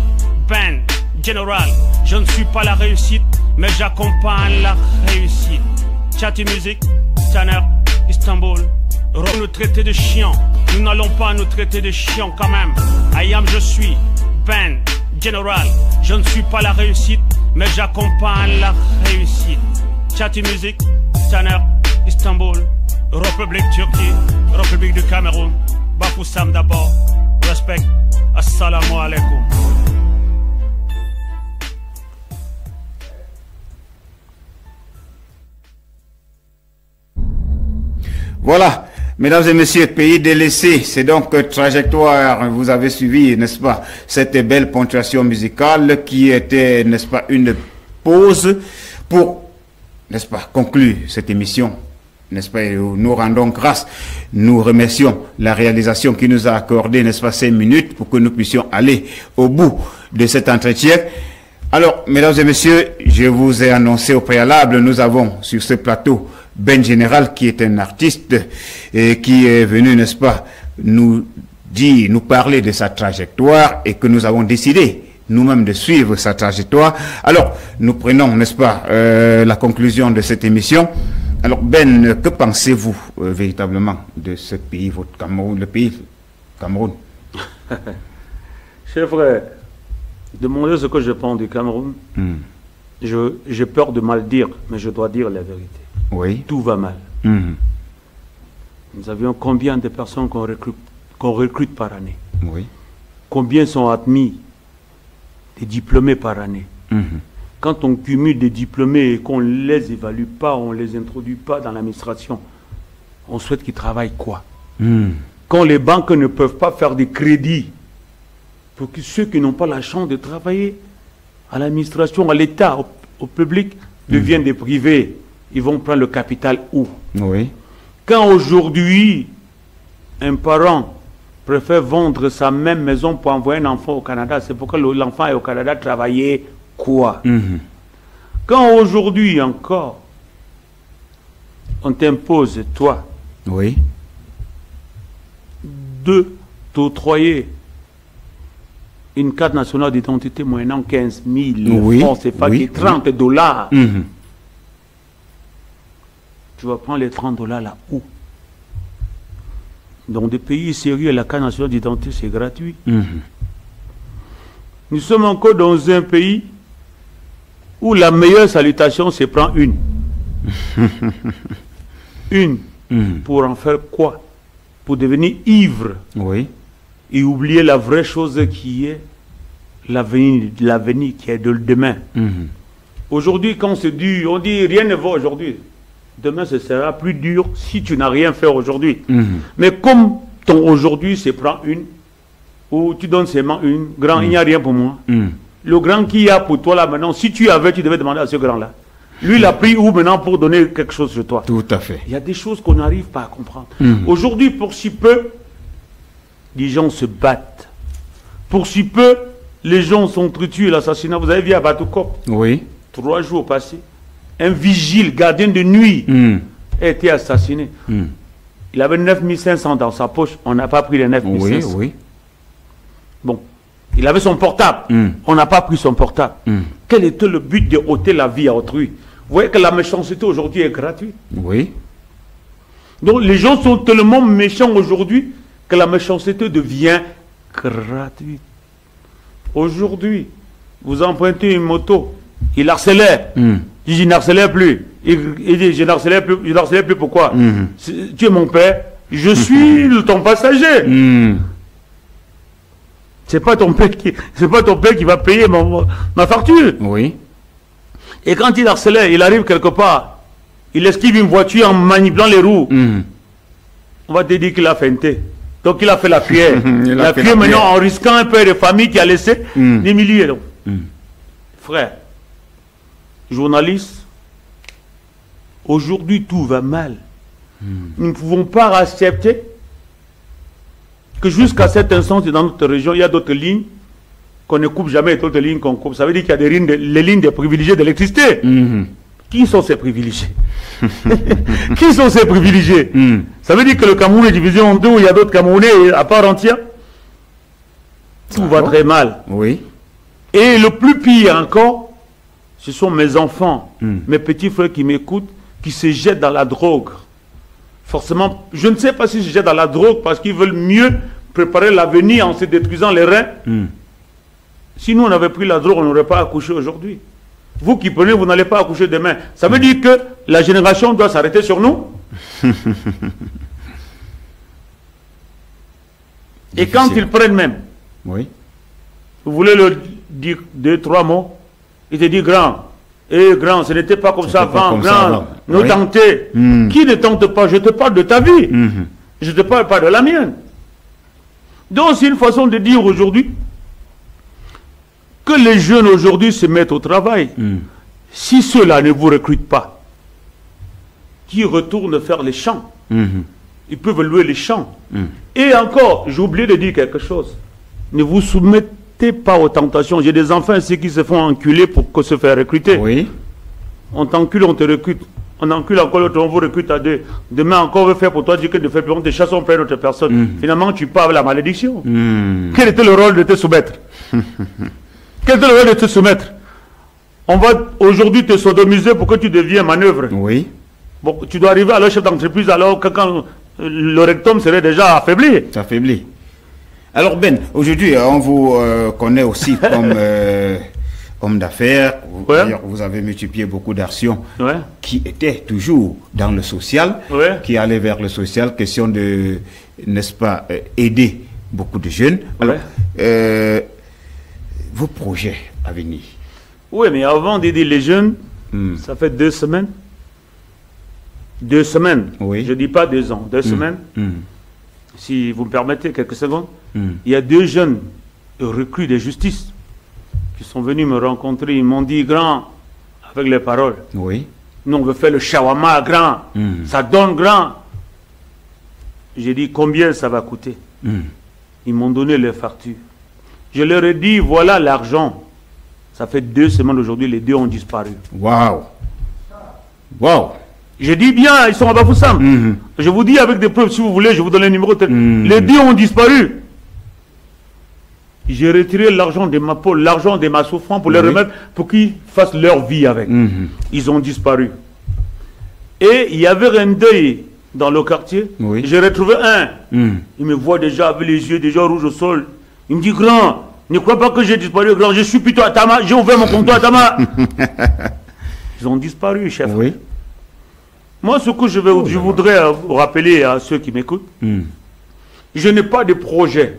Speaker 5: Ben General, je ne suis pas la réussite, mais j'accompagne la réussite. Chati Music, Tanner, Istanbul, vous nous traitez de chiens, nous n'allons pas nous traiter de chiens quand même. Ayam, je suis Ben General, je ne suis pas la réussite, mais j'accompagne la réussite. Chati Music, Tanner, Istanbul, République Turquie, République du Cameroun, Bafoussam d'abord, respect, assalamu alaikum.
Speaker 1: Voilà, mesdames et messieurs, pays délaissé, c'est donc Trajectoire, vous avez suivi, n'est-ce pas, cette belle ponctuation musicale qui était, n'est-ce pas, une pause pour, n'est-ce pas, conclure cette émission. N'est-ce pas, nous rendons grâce, nous remercions la réalisation qui nous a accordé, n'est-ce pas, 5 minutes pour que nous puissions aller au bout de cet entretien. Alors, mesdames et messieurs, je vous ai annoncé au préalable, nous avons sur ce plateau Ben General qui est un artiste et qui est venu, n'est-ce pas, nous parler de sa trajectoire et que nous avons décidé nous-mêmes de suivre sa trajectoire. Alors, nous prenons, n'est-ce pas, la conclusion de cette émission. Alors Ben, que pensez-vous véritablement de ce pays, votre Cameroun, le pays Cameroun?
Speaker 2: Cher frère, demandez ce que je pense du Cameroun. J'ai peur de mal dire, mais je dois dire la vérité.
Speaker 1: Oui.
Speaker 2: Tout va mal. Nous avions combien de personnes qu'on recrute par année?
Speaker 1: Oui.
Speaker 2: Combien sont admis des diplômés par année? Quand on cumule des diplômés et qu'on ne les évalue pas, on ne les introduit pas dans l'administration, on souhaite qu'ils travaillent quoi? Quand les banques ne peuvent pas faire des crédits pour que ceux qui n'ont pas la chance de travailler à l'administration, à l'État, au public, deviennent des privés, ils vont prendre le capital où?
Speaker 1: Oui.
Speaker 2: Quand aujourd'hui, un parent préfère vendre sa même maison pour envoyer un enfant au Canada, c'est pourquoi l'enfant est au Canada travailler quoi? Quand aujourd'hui encore, on t'impose, toi,
Speaker 1: oui,
Speaker 2: de t'octroyer une carte nationale d'identité moyennant 15 000 francs CFA, qui est 30 $. Tu vas prendre les 30 $ là où? Dans des pays sérieux, la carte nationale d'identité, c'est gratuit. Nous sommes encore dans un pays où la meilleure salutation, c'est prendre une. Pour en faire quoi? Pour devenir ivre.
Speaker 1: Oui.
Speaker 2: Et oublier la vraie chose qui est l'avenir qui est de demain. Aujourd'hui, quand c'est dur, on dit rien ne va aujourd'hui. Demain, ce sera plus dur si tu n'as rien fait aujourd'hui. Mais comme ton aujourd'hui, c'est prendre une, ou tu donnes seulement une, grand, il n'y a rien pour moi. Le grand qu'il y a pour toi là maintenant, si tu avais, tu devais demander à ce grand-là. Lui, il a pris où maintenant pour donner quelque chose sur toi?
Speaker 1: Tout à fait.
Speaker 2: Il y a des choses qu'on n'arrive pas à comprendre. Aujourd'hui, pour si peu, les gens se battent. Pour si peu, les gens sont tués, l'assassinat. Vous avez vu à Batoukop?
Speaker 1: Oui.
Speaker 2: 3 jours passés. Un vigile, gardien de nuit, a été assassiné. Il avait 9500 dans sa poche. On n'a pas pris les 9500.
Speaker 1: Oui, oui.
Speaker 2: Bon. Il avait son portable. On n'a pas pris son portable. Quel était le but de ôter la vie à autrui? Vous voyez que la méchanceté aujourd'hui est gratuite.
Speaker 1: Oui.
Speaker 2: Donc les gens sont tellement méchants aujourd'hui que la méchanceté devient gratuite. Aujourd'hui, vous empruntez une moto, il accélère. Il dit, je n'accélère plus. Il dit, je n'accélère plus, pourquoi? Tu es mon père, je suis ton passager. C'est pas ton père qui va payer ma facture.
Speaker 1: Oui.
Speaker 2: Et quand il accélère, il arrive quelque part, il esquive une voiture en manipulant les roues. On va te dire qu'il a feinté. Donc il a fait la cuillère. La cuillère maintenant en risquant un père de famille qui a laissé des milliers. Frère, journaliste, aujourd'hui tout va mal. Nous ne pouvons pas accepter que jusqu'à cet instant, dans notre région, il y a d'autres lignes qu'on ne coupe jamais et d'autres lignes qu'on coupe. Ça veut dire qu'il y a les lignes des privilégiés d'électricité. Qui sont ces privilégiés? Qui sont ces privilégiés? Ça veut dire que le Cameroun est divisé en deux, où il y a d'autres Camerounais à part entière. Tout va très mal.
Speaker 1: Oui.
Speaker 2: Et le plus pire encore, ce sont mes enfants, mes petits frères qui m'écoutent, qui se jettent dans la drogue. Forcément, je ne sais pas si se jettent dans la drogue parce qu'ils veulent mieux préparer l'avenir en se détruisant les reins. Si nous on avait pris la drogue, on n'aurait pas accouché aujourd'hui. Vous qui prenez, vous n'allez pas accoucher demain. Ça veut dire que la génération doit s'arrêter sur nous. Et quand ils prennent même,
Speaker 1: oui.
Speaker 2: Vous voulez leur dire 2-3 mots, il te dit grand. Eh grand, ce n'était pas comme ça avant, grand. Ne tentez. Qui ne tente pas? Je te parle de ta vie. Je ne te parle pas de la mienne. Donc c'est une façon de dire aujourd'hui que les jeunes aujourd'hui se mettent au travail. Si ceux-là ne vous recrutent pas, qui retournent faire les champs, ils peuvent louer les champs. Et encore, j'ai oublié de dire quelque chose. Ne vous soumettez pas aux tentations. J'ai des enfants ici qui se font enculer pour que se faire recruter.
Speaker 1: Oui.
Speaker 2: On t'encule, on te recrute. On encule encore l'autre, on vous recrute à deux. Demain encore, on veut faire pour toi dire que de faire plus, on te chasse, on paye notre personne. Finalement, tu pars avec la malédiction. Quel était le rôle de te soumettre? Quel était le rôle de te soumettre? On va aujourd'hui te sodomiser pour que tu deviennes manœuvre.
Speaker 1: Oui.
Speaker 2: Bon, tu dois arriver à leur chef d'entreprise alors que quand le rectum serait déjà affaibli.
Speaker 1: Affaibli. Alors Ben, aujourd'hui, on vous connaît aussi comme homme d'affaires. D'ailleurs, vous avez multiplié beaucoup d'actions qui étaient toujours dans le social, qui allaient vers le social, question de, n'est-ce pas, aider beaucoup de jeunes. Alors, vos projets à venir?
Speaker 2: Oui, mais avant d'aider les jeunes, ça fait 2 semaines. 2 semaines.
Speaker 1: Oui.
Speaker 2: Je ne dis pas 2 ans, 2 semaines. Si vous me permettez quelques secondes. Il y a 2 jeunes recrues de justice qui sont venus me rencontrer. Ils m'ont dit, grand, avec les paroles.
Speaker 1: Oui.
Speaker 2: Nous, on veut faire le shawarma grand. Ça donne grand. J'ai dit, combien ça va coûter? Ils m'ont donné les factures. Je leur ai dit, voilà l'argent. Ça fait 2 semaines aujourd'hui, les 2 ont disparu.
Speaker 1: Waouh! Waouh!
Speaker 2: Je dis bien, ils sont à Bafoussam. Je vous dis avec des preuves, si vous voulez, je vous donne le numéro. Les 2 ont disparu. J'ai retiré l'argent de ma peau, l'argent de ma souffrance pour les remettre, pour qu'ils fassent leur vie avec. Ils ont disparu. Et il y avait un deuil dans le quartier. J'ai retrouvé un. Il me voit déjà avec les yeux déjà rouges au sol. Il me dit, grand, ne crois pas que j'ai disparu, grand, je suis plutôt à Tama, j'ai ouvert mon comptoir à Tama. Ils ont disparu, chef.
Speaker 1: Oui.
Speaker 2: Moi, ce que je voudrais rappeler à ceux qui m'écoutent, je n'ai pas de projet.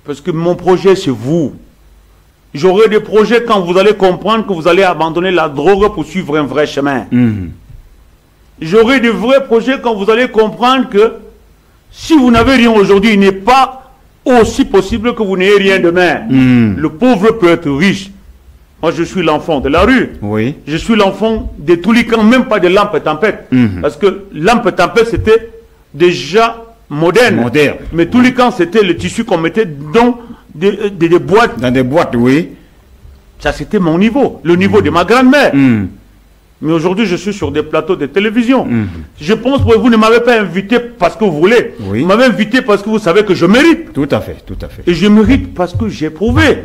Speaker 2: Parce que mon projet, c'est vous. J'aurai des projets quand vous allez comprendre que vous allez abandonner la drogue pour suivre un vrai chemin. J'aurai de vrais projets quand vous allez comprendre que si vous n'avez rien aujourd'hui, il n'est pas aussi possible que vous n'ayez rien demain. Le pauvre peut être riche. Moi, je suis l'enfant de la rue.
Speaker 1: Oui.
Speaker 2: Je suis l'enfant de tous les camps, même pas de Lampe Tempête. Parce que Lampe Tempête, c'était déjà moderne. Mais tous les camps, c'était le tissu qu'on mettait dans des boîtes.
Speaker 1: Dans des boîtes, oui.
Speaker 2: Ça, c'était mon niveau. Le niveau de ma grand-mère. Mais aujourd'hui, je suis sur des plateaux de télévision. Je pense que vous ne m'avez pas invité parce que vous voulez. Vous m'avez invité parce que vous savez que je mérite.
Speaker 1: Tout à fait, tout à fait.
Speaker 2: Et je mérite parce que j'ai prouvé.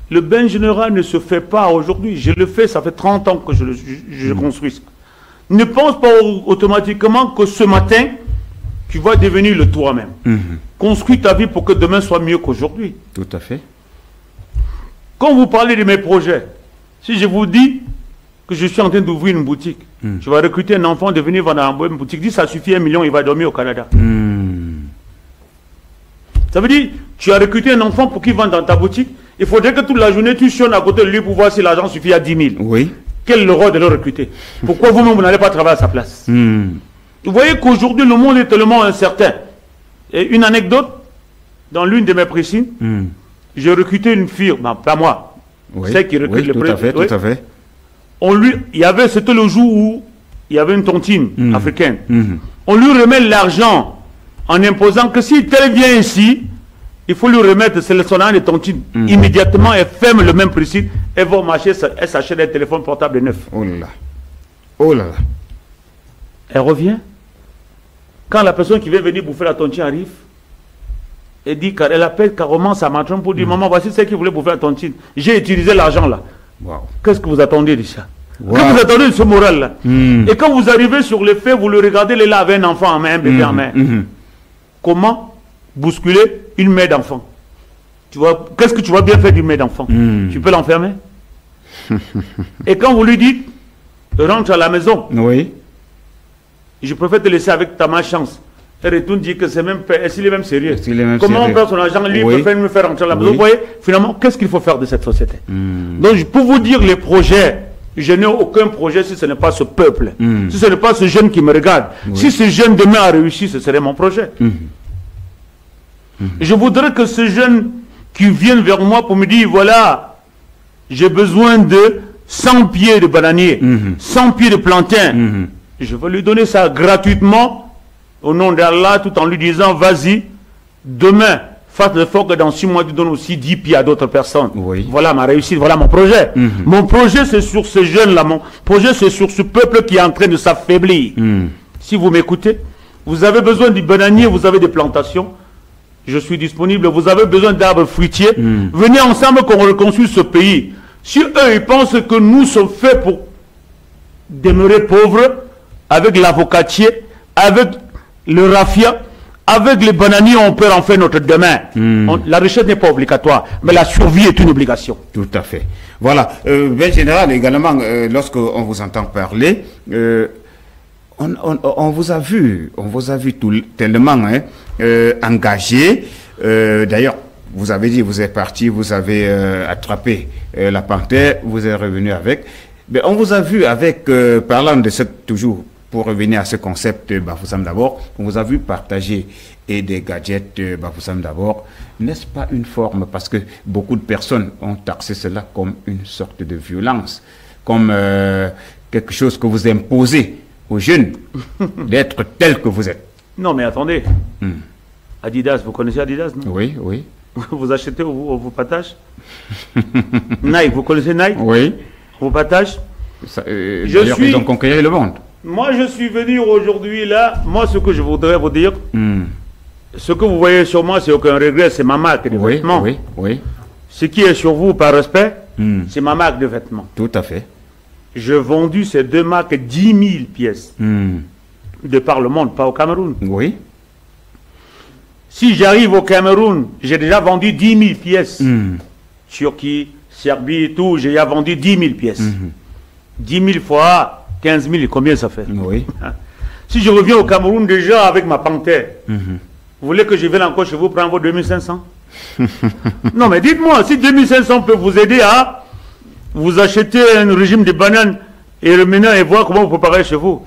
Speaker 2: Le bain général ne se fait pas aujourd'hui. Je le fais, ça fait 30 ans que je construis ça. Ne pense pas automatiquement que ce matin, tu vas devenir le toi-même. Construis ta vie pour que demain soit mieux qu'aujourd'hui.
Speaker 1: Tout à fait.
Speaker 2: Quand vous parlez de mes projets, si je vous dis que je suis en train d'ouvrir une boutique, je vais recruter un enfant de venir vendre dans une boutique, dis ça suffit 1 million, il va dormir au Canada. Ça veut dire, tu as recruté un enfant pour qu'il vende dans ta boutique, il faudrait que toute la journée tu sonnes à côté de lui pour voir si l'argent suffit à 10 000.
Speaker 1: Oui.
Speaker 2: Quel est le rôle de le recruter? Pourquoi vous-même vous n'allez pas travailler à sa place? Vous voyez qu'aujourd'hui le monde est tellement incertain. Et une anecdote, dans l'une de mes piscines, j'ai recruté une fille, pas moi, celle qui recrute le
Speaker 1: tout à fait, tout à fait.
Speaker 2: C'était le jour où il y avait une tontine africaine. On lui remet l'argent en imposant que si elle vient ici, il faut lui remettre son an de tontine. Immédiatement, elle ferme le même prix, elle va au marché, elle s'achète un téléphone portable neuf.
Speaker 1: Oh là là. Oh là là.
Speaker 2: Elle revient. Quand la personne qui vient venir bouffer la tontine arrive, elle appelle carrément sa matrone pour dire maman, voici celle qui voulait bouffer la tontine. J'ai utilisé l'argent là.
Speaker 1: Wow.
Speaker 2: Qu'est-ce que vous attendez de ça?
Speaker 1: Wow.
Speaker 2: Qu'est-ce que vous attendez de ce moral là? Et quand vous arrivez sur les faits, vous le regardez, il est là avec un enfant en main, un bébé en main. Comment bousculer une mère d'enfant? Qu'est-ce que tu vas bien faire d'une mère d'enfant? Tu peux l'enfermer? Et quand vous lui dites rentre à la maison,
Speaker 1: oui,
Speaker 2: je préfère te laisser avec ta malchance. Elle retourne dire que c'est même s'il est même sérieux. Comment on perd son argent, lui préfère me faire rentrer à la maison. Vous voyez, finalement, qu'est-ce qu'il faut faire de cette société? Donc, pour vous dire les projets, je n'ai aucun projet si ce n'est pas ce peuple, si ce n'est pas ce jeune qui me regarde. Si ce jeune demain a réussi, ce serait mon projet. Je voudrais que ce jeune qui vienne vers moi pour me dire, voilà, j'ai besoin de 100 pieds de bananier, 100 pieds de plantain. Je vais lui donner ça gratuitement au nom d'Allah, tout en lui disant, vas-y, demain, fasse l'effort que dans 6 mois, tu donnes aussi 10 pieds à d'autres personnes. Voilà ma réussite, voilà mon projet. Mon projet, c'est sur ces jeunes-là. Mon projet, c'est sur ce peuple qui est en train de s'affaiblir. Si vous m'écoutez, vous avez besoin du bananier, vous avez des plantations. Je suis disponible. Vous avez besoin d'arbres fruitiers. Venez ensemble qu'on reconstruise ce pays. Si eux, ils pensent que nous sommes faits pour demeurer pauvres, avec l'avocatier, avec le raffia, avec les bananiers, on peut en faire notre demain. La richesse n'est pas obligatoire, mais la survie est une obligation.
Speaker 1: Tout à fait. Voilà. Bien général, également, lorsqu'on vous entend parler, on vous a vu tellement engagé. D'ailleurs, vous avez dit, vous êtes parti, vous avez attrapé la panthère, vous êtes revenu avec. Mais on vous a vu avec, parlant de cette toujours, pour revenir à ce concept Bafoussam d'abord, on vous a vu partager des gadgets Bafoussam d'abord. N'est-ce pas une forme, parce que beaucoup de personnes ont taxé cela comme une sorte de violence, comme quelque chose que vous imposez aux jeunes d'être tel que vous êtes?
Speaker 2: Non, mais attendez. Adidas, vous connaissez Adidas, non?
Speaker 1: Oui, oui.
Speaker 2: Vous achetez, on vous partage. Nike, vous connaissez Nike?
Speaker 1: Oui.
Speaker 2: On vous partage.
Speaker 1: Ils ont conquéri le monde.
Speaker 2: Moi, je suis venu aujourd'hui là. Moi, ce que je voudrais vous dire, ce que vous voyez sur moi, c'est aucun regret, c'est ma marque de vêtements.
Speaker 1: Oui, oui.
Speaker 2: Ce qui est sur vous, par respect, c'est ma marque de vêtements.
Speaker 1: Tout à fait.
Speaker 2: J'ai vendu ces deux marques 10 000 pièces de par le monde, pas au Cameroun.
Speaker 1: Oui.
Speaker 2: Si j'arrive au Cameroun, j'ai déjà vendu 10 000 pièces. Turquie, Serbie et tout, j'ai déjà vendu 10 000 pièces. 10 000 fois 15 000, combien ça fait?
Speaker 1: Oui.
Speaker 2: Si je reviens au Cameroun déjà avec ma panthère, vous voulez que je vienne encore chez vous prendre vos 2500? Non, mais dites-moi, si 2500 peut vous aider à vous acheter un régime de bananes et revenir et voir comment vous préparez chez vous.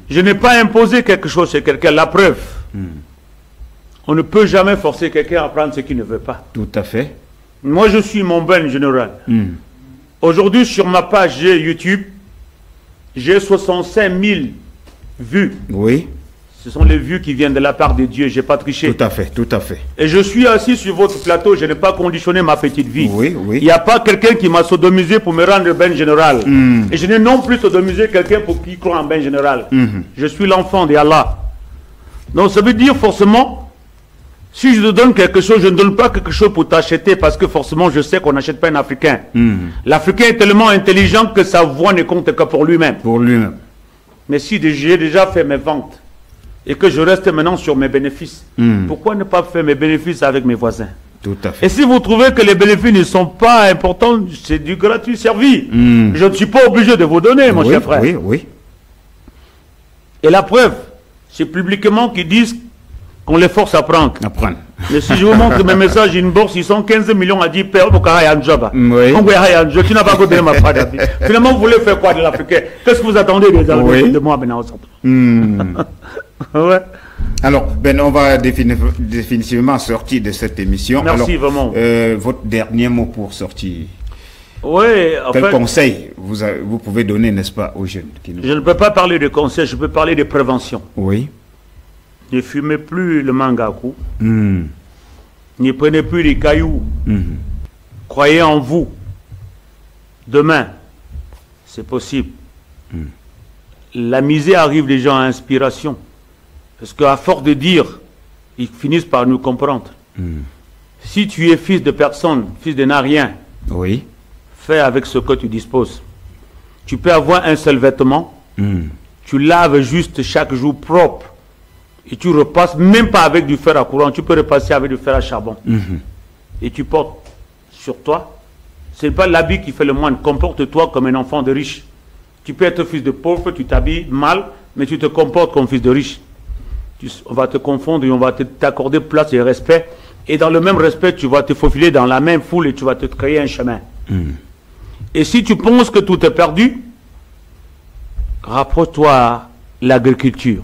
Speaker 2: Je n'ai pas imposé quelque chose chez quelqu'un. La preuve, on ne peut jamais forcer quelqu'un à prendre ce qu'il ne veut pas.
Speaker 1: Tout à fait.
Speaker 2: Moi, je suis mon ben général. Aujourd'hui, sur ma page YouTube, j'ai 65 000 vues.
Speaker 1: Oui.
Speaker 2: Ce sont les vues qui viennent de la part de Dieu. Je n'ai pas triché.
Speaker 1: Tout à fait, tout à fait.
Speaker 2: Et je suis assis sur votre plateau. Je n'ai pas conditionné ma petite vie.
Speaker 1: Oui, oui.
Speaker 2: Il n'y a pas quelqu'un qui m'a sodomisé pour me rendre ben général. Et je n'ai non plus sodomisé quelqu'un pour qui croit en ben général. Je suis l'enfant d'Allah. Donc ça veut dire forcément, si je te donne quelque chose, je ne donne pas quelque chose pour t'acheter parce que forcément je sais qu'on n'achète pas un Africain. L'Africain est tellement intelligent que sa voix ne compte que pour lui-même.
Speaker 1: Pour lui-même.
Speaker 2: Mais si j'ai déjà fait mes ventes et que je reste maintenant sur mes bénéfices, pourquoi ne pas faire mes bénéfices avec mes voisins?
Speaker 1: Tout à fait.
Speaker 2: Et si vous trouvez que les bénéfices ne sont pas importants, c'est du gratuit servi. Je ne suis pas obligé de vous donner, mon cher frère.
Speaker 1: Oui, oui.
Speaker 2: Et la preuve, c'est publiquement qu'ils disent qu'on les force à prendre. Mais si je vous montre mes messages, une bourse, ils sont 15 millions à 10 paires pour qu'il y ait un job.
Speaker 1: Oui.
Speaker 2: Tu n'as pas donné ma part d'avis. Finalement, vous voulez faire quoi de l'Africain? Qu'est-ce que vous attendez de moi maintenant? Ouais.
Speaker 1: Alors, Ben, on va définitivement sortir de cette émission.
Speaker 2: Merci,
Speaker 1: alors,
Speaker 2: vraiment.
Speaker 1: Votre dernier mot pour sortir.
Speaker 2: Oui, en
Speaker 1: Quel
Speaker 2: fait,
Speaker 1: conseil vous pouvez donner, n'est-ce pas, aux jeunes qui nous...
Speaker 2: Je ne peux pas parler de conseils, je peux parler de prévention.
Speaker 1: Oui.
Speaker 2: Ne fumez plus le mangaku. Ne prenez plus les cailloux. Croyez en vous. Demain, c'est possible. La misère arrive des gens à inspiration. Parce qu'à force de dire, ils finissent par nous comprendre. Si tu es fils de personne, fils de n'a rien,
Speaker 1: oui,
Speaker 2: fais avec ce que tu disposes. Tu peux avoir un seul vêtement, tu laves juste chaque jour propre, et tu repasses, même pas avec du fer à courant, tu peux repasser avec du fer à charbon. Et tu portes sur toi. Ce n'est pas l'habit qui fait le moine. Comporte-toi comme un enfant de riche. Tu peux être fils de pauvre, tu t'habilles mal, mais tu te comportes comme fils de riche. On va te confondre et on va t'accorder place et respect. Et dans le même respect, tu vas te faufiler dans la même foule et tu vas te créer un chemin. Et si tu penses que tout est perdu, rapproche-toi à l'agriculture.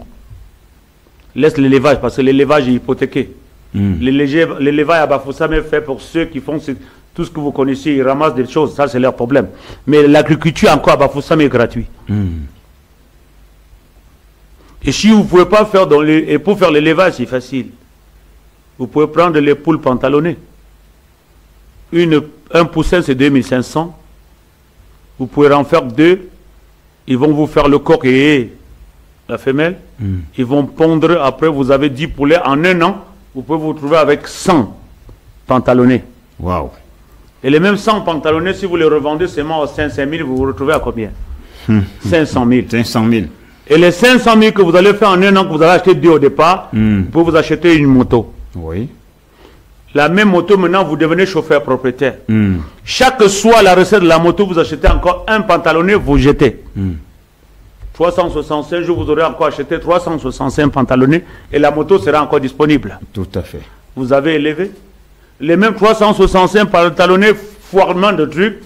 Speaker 2: Laisse l'élevage, parce que l'élevage est hypothéqué. L'élevage à Bafoussam est fait pour ceux qui font tout ce que vous connaissez, ils ramassent des choses, ça c'est leur problème. Mais l'agriculture encore à Bafoussam est gratuite. Et si vous ne pouvez pas faire et pour faire l'élevage, c'est facile. Vous pouvez prendre les poules pantalonnées. Un poussin, c'est 2500. Vous pouvez en faire 2. Ils vont vous faire le coq et la femelle. Ils vont pondre. Après, vous avez 10 poulets. En un an, vous pouvez vous retrouver avec 100 pantalonnés.
Speaker 1: Waouh.
Speaker 2: Et les mêmes 100 pantalonnés, si vous les revendez seulement à 500 000, vous vous retrouvez à combien? 500 000.
Speaker 1: 500 000.
Speaker 2: Et les 500 000 que vous allez faire en un an, que vous allez acheter 2 au départ, vous pouvez vous acheter une moto.
Speaker 1: Oui.
Speaker 2: La même moto, maintenant, vous devenez chauffeur propriétaire. Chaque soit la recette de la moto, vous achetez encore un pantalonné, vous jetez. 365 jours, vous aurez encore acheté 365 pantalonnés et la moto sera encore disponible.
Speaker 1: Tout à fait.
Speaker 2: Vous avez élevé. Les mêmes 365 pantalonnés, foirement de trucs,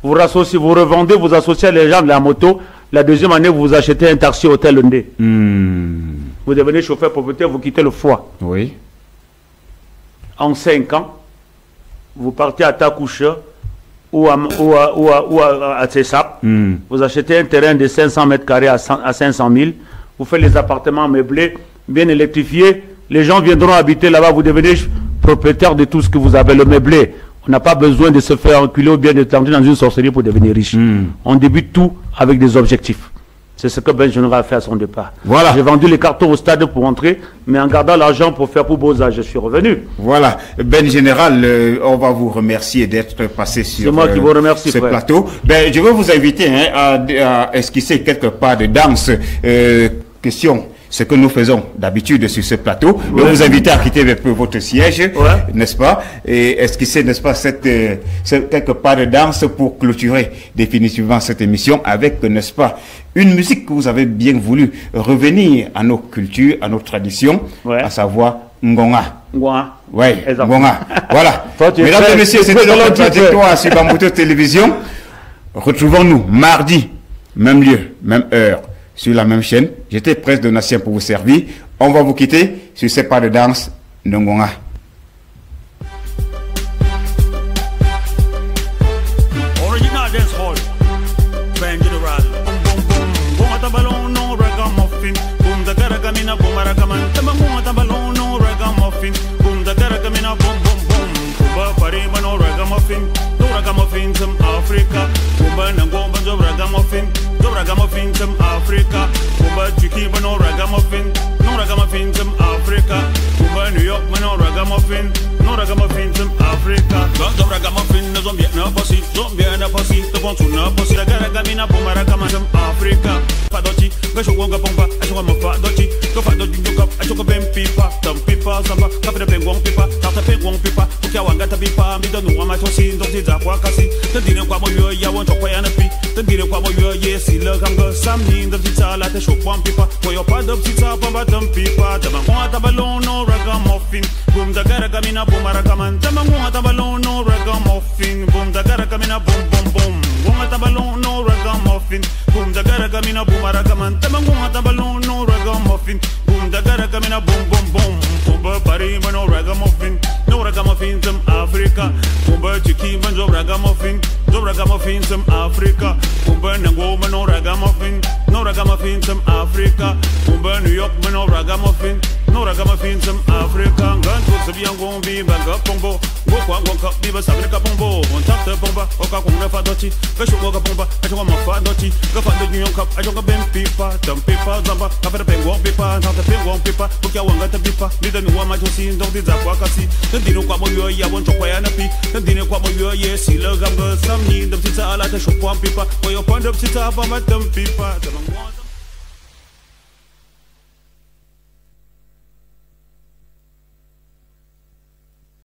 Speaker 2: vous revendez, vous associez les gens de la moto. La deuxième année, vous achetez un taxi hôtel Ndé. Vous devenez chauffeur propriétaire, vous quittez le foie.
Speaker 1: Oui.
Speaker 2: En 5 ans, vous partez à Takoucha ou à Tsessap. Vous achetez un terrain de 500 mètres carrés à 500 000. Vous faites les appartements meublés, bien électrifiés. Les gens viendront habiter là-bas. Vous devenez propriétaire de tout ce que vous avez, le meublé. On n'a pas besoin de se faire enculer ou bien de tenter dans une sorcellerie pour devenir riche. On débute tout avec des objectifs. C'est ce que Ben Général a fait à son départ. Voilà. J'ai vendu les cartons au stade pour entrer, mais en gardant l'argent pour faire pour Beaux-Arts, je suis revenu.
Speaker 1: Voilà. Ben Général, on va vous remercier d'être passé sur
Speaker 2: moi qui vous remercie,
Speaker 1: ce plateau. Ben, je veux vous inviter à esquisser quelques pas de danse. Question. Ce que nous faisons d'habitude sur ce plateau. Je vais vous inviter à quitter un peu votre siège, n'est-ce pas? Et esquisser, n'est-ce pas, quelques pas de danse pour clôturer définitivement cette émission avec, n'est-ce pas, une musique que vous avez bien voulu revenir à nos cultures, à nos traditions, à savoir Ngonga.
Speaker 2: Ngonga.
Speaker 1: Oui, Ngonga. Voilà. Mesdames et messieurs, c'était notre trajectoire sur Bambouto Télévision. Retrouvons-nous mardi, même lieu, même heure, sur la même chaîne. J'étais Prince Donatien pour vous servir. On va vous quitter sur ces pas de danse de Ngonga.
Speaker 5: Original dance hall. Ben Général. Boom at ballon no ragamuffin. Boom da garagamina boom ragaman. Tama boom at ballon no ragamuffin. Boom da garagamina boom boom boom. Kuba parima no ragamuffin. No ragamuffin from Africa. Kuba nango banjo ragamuffin. No ragamuffin from Africa. Kuba Chiki no ragamuffin. No ragamuffin from Africa. Kuba New York no ragamuffin. No ragamuffin from Africa. No ragamuffin no zombie na posi. Zombie na posi. To want to na posi. Da garagamina boom ragaman from Africa. Padochi. ga shu wanga pomba a shu ma fa dochi go fa dochi go kap a shu go bem pipa tam pipa samba ka fa de wong pipa ta ta wong pipa ku kya wanga ta pipa mi do no ma to sin do ti za kwa kasi ta dire kwa mo yo ya won to kwa ya na pi ta dire kwa mo yo ye si le kam go sam ni do ti za la ta shu wong pipa ko yo pa do ti za pa ba tam pipa ta ma kwa ta balon no ragamuffin boom da gara kamina boom ragaman ta ma kwa ta balon no ragamuffin boom da gara kamina boom boom boom kwa ta balon no ragamuffin boom da gara kamina boom ragaman ta ma kwa ta balon no ragamuffin boom da gara kamina boom boom boom Kumba pari no ragamuffin some Africa Kumba chiki man zo ragamuffin some Africa Kumba nango man no ragamuffin some Africa Kumba New York man no ragamuffin some Africa Gan tu sabi ang gombi baga pombo Go kwa ka biba sabri ka pombo On tap te pomba oka kumna fa dochi Ka shugo ka pomba a shugo ma fa dochi Ka fa do New York a shugo ben pipa tam pipa zamba ka fa pe wong pipa na te wong pipa ku kya wanga te pipa ni da nuwa ma josi ndong di za kwa kasi ndino kwa mo yo ya won to kwa ya na pi ndino kwa mo yo ye si le gam ga sam ni ndam si sa ala te shu kwa pipa ko yo pon dop si sa pa ma tam pipa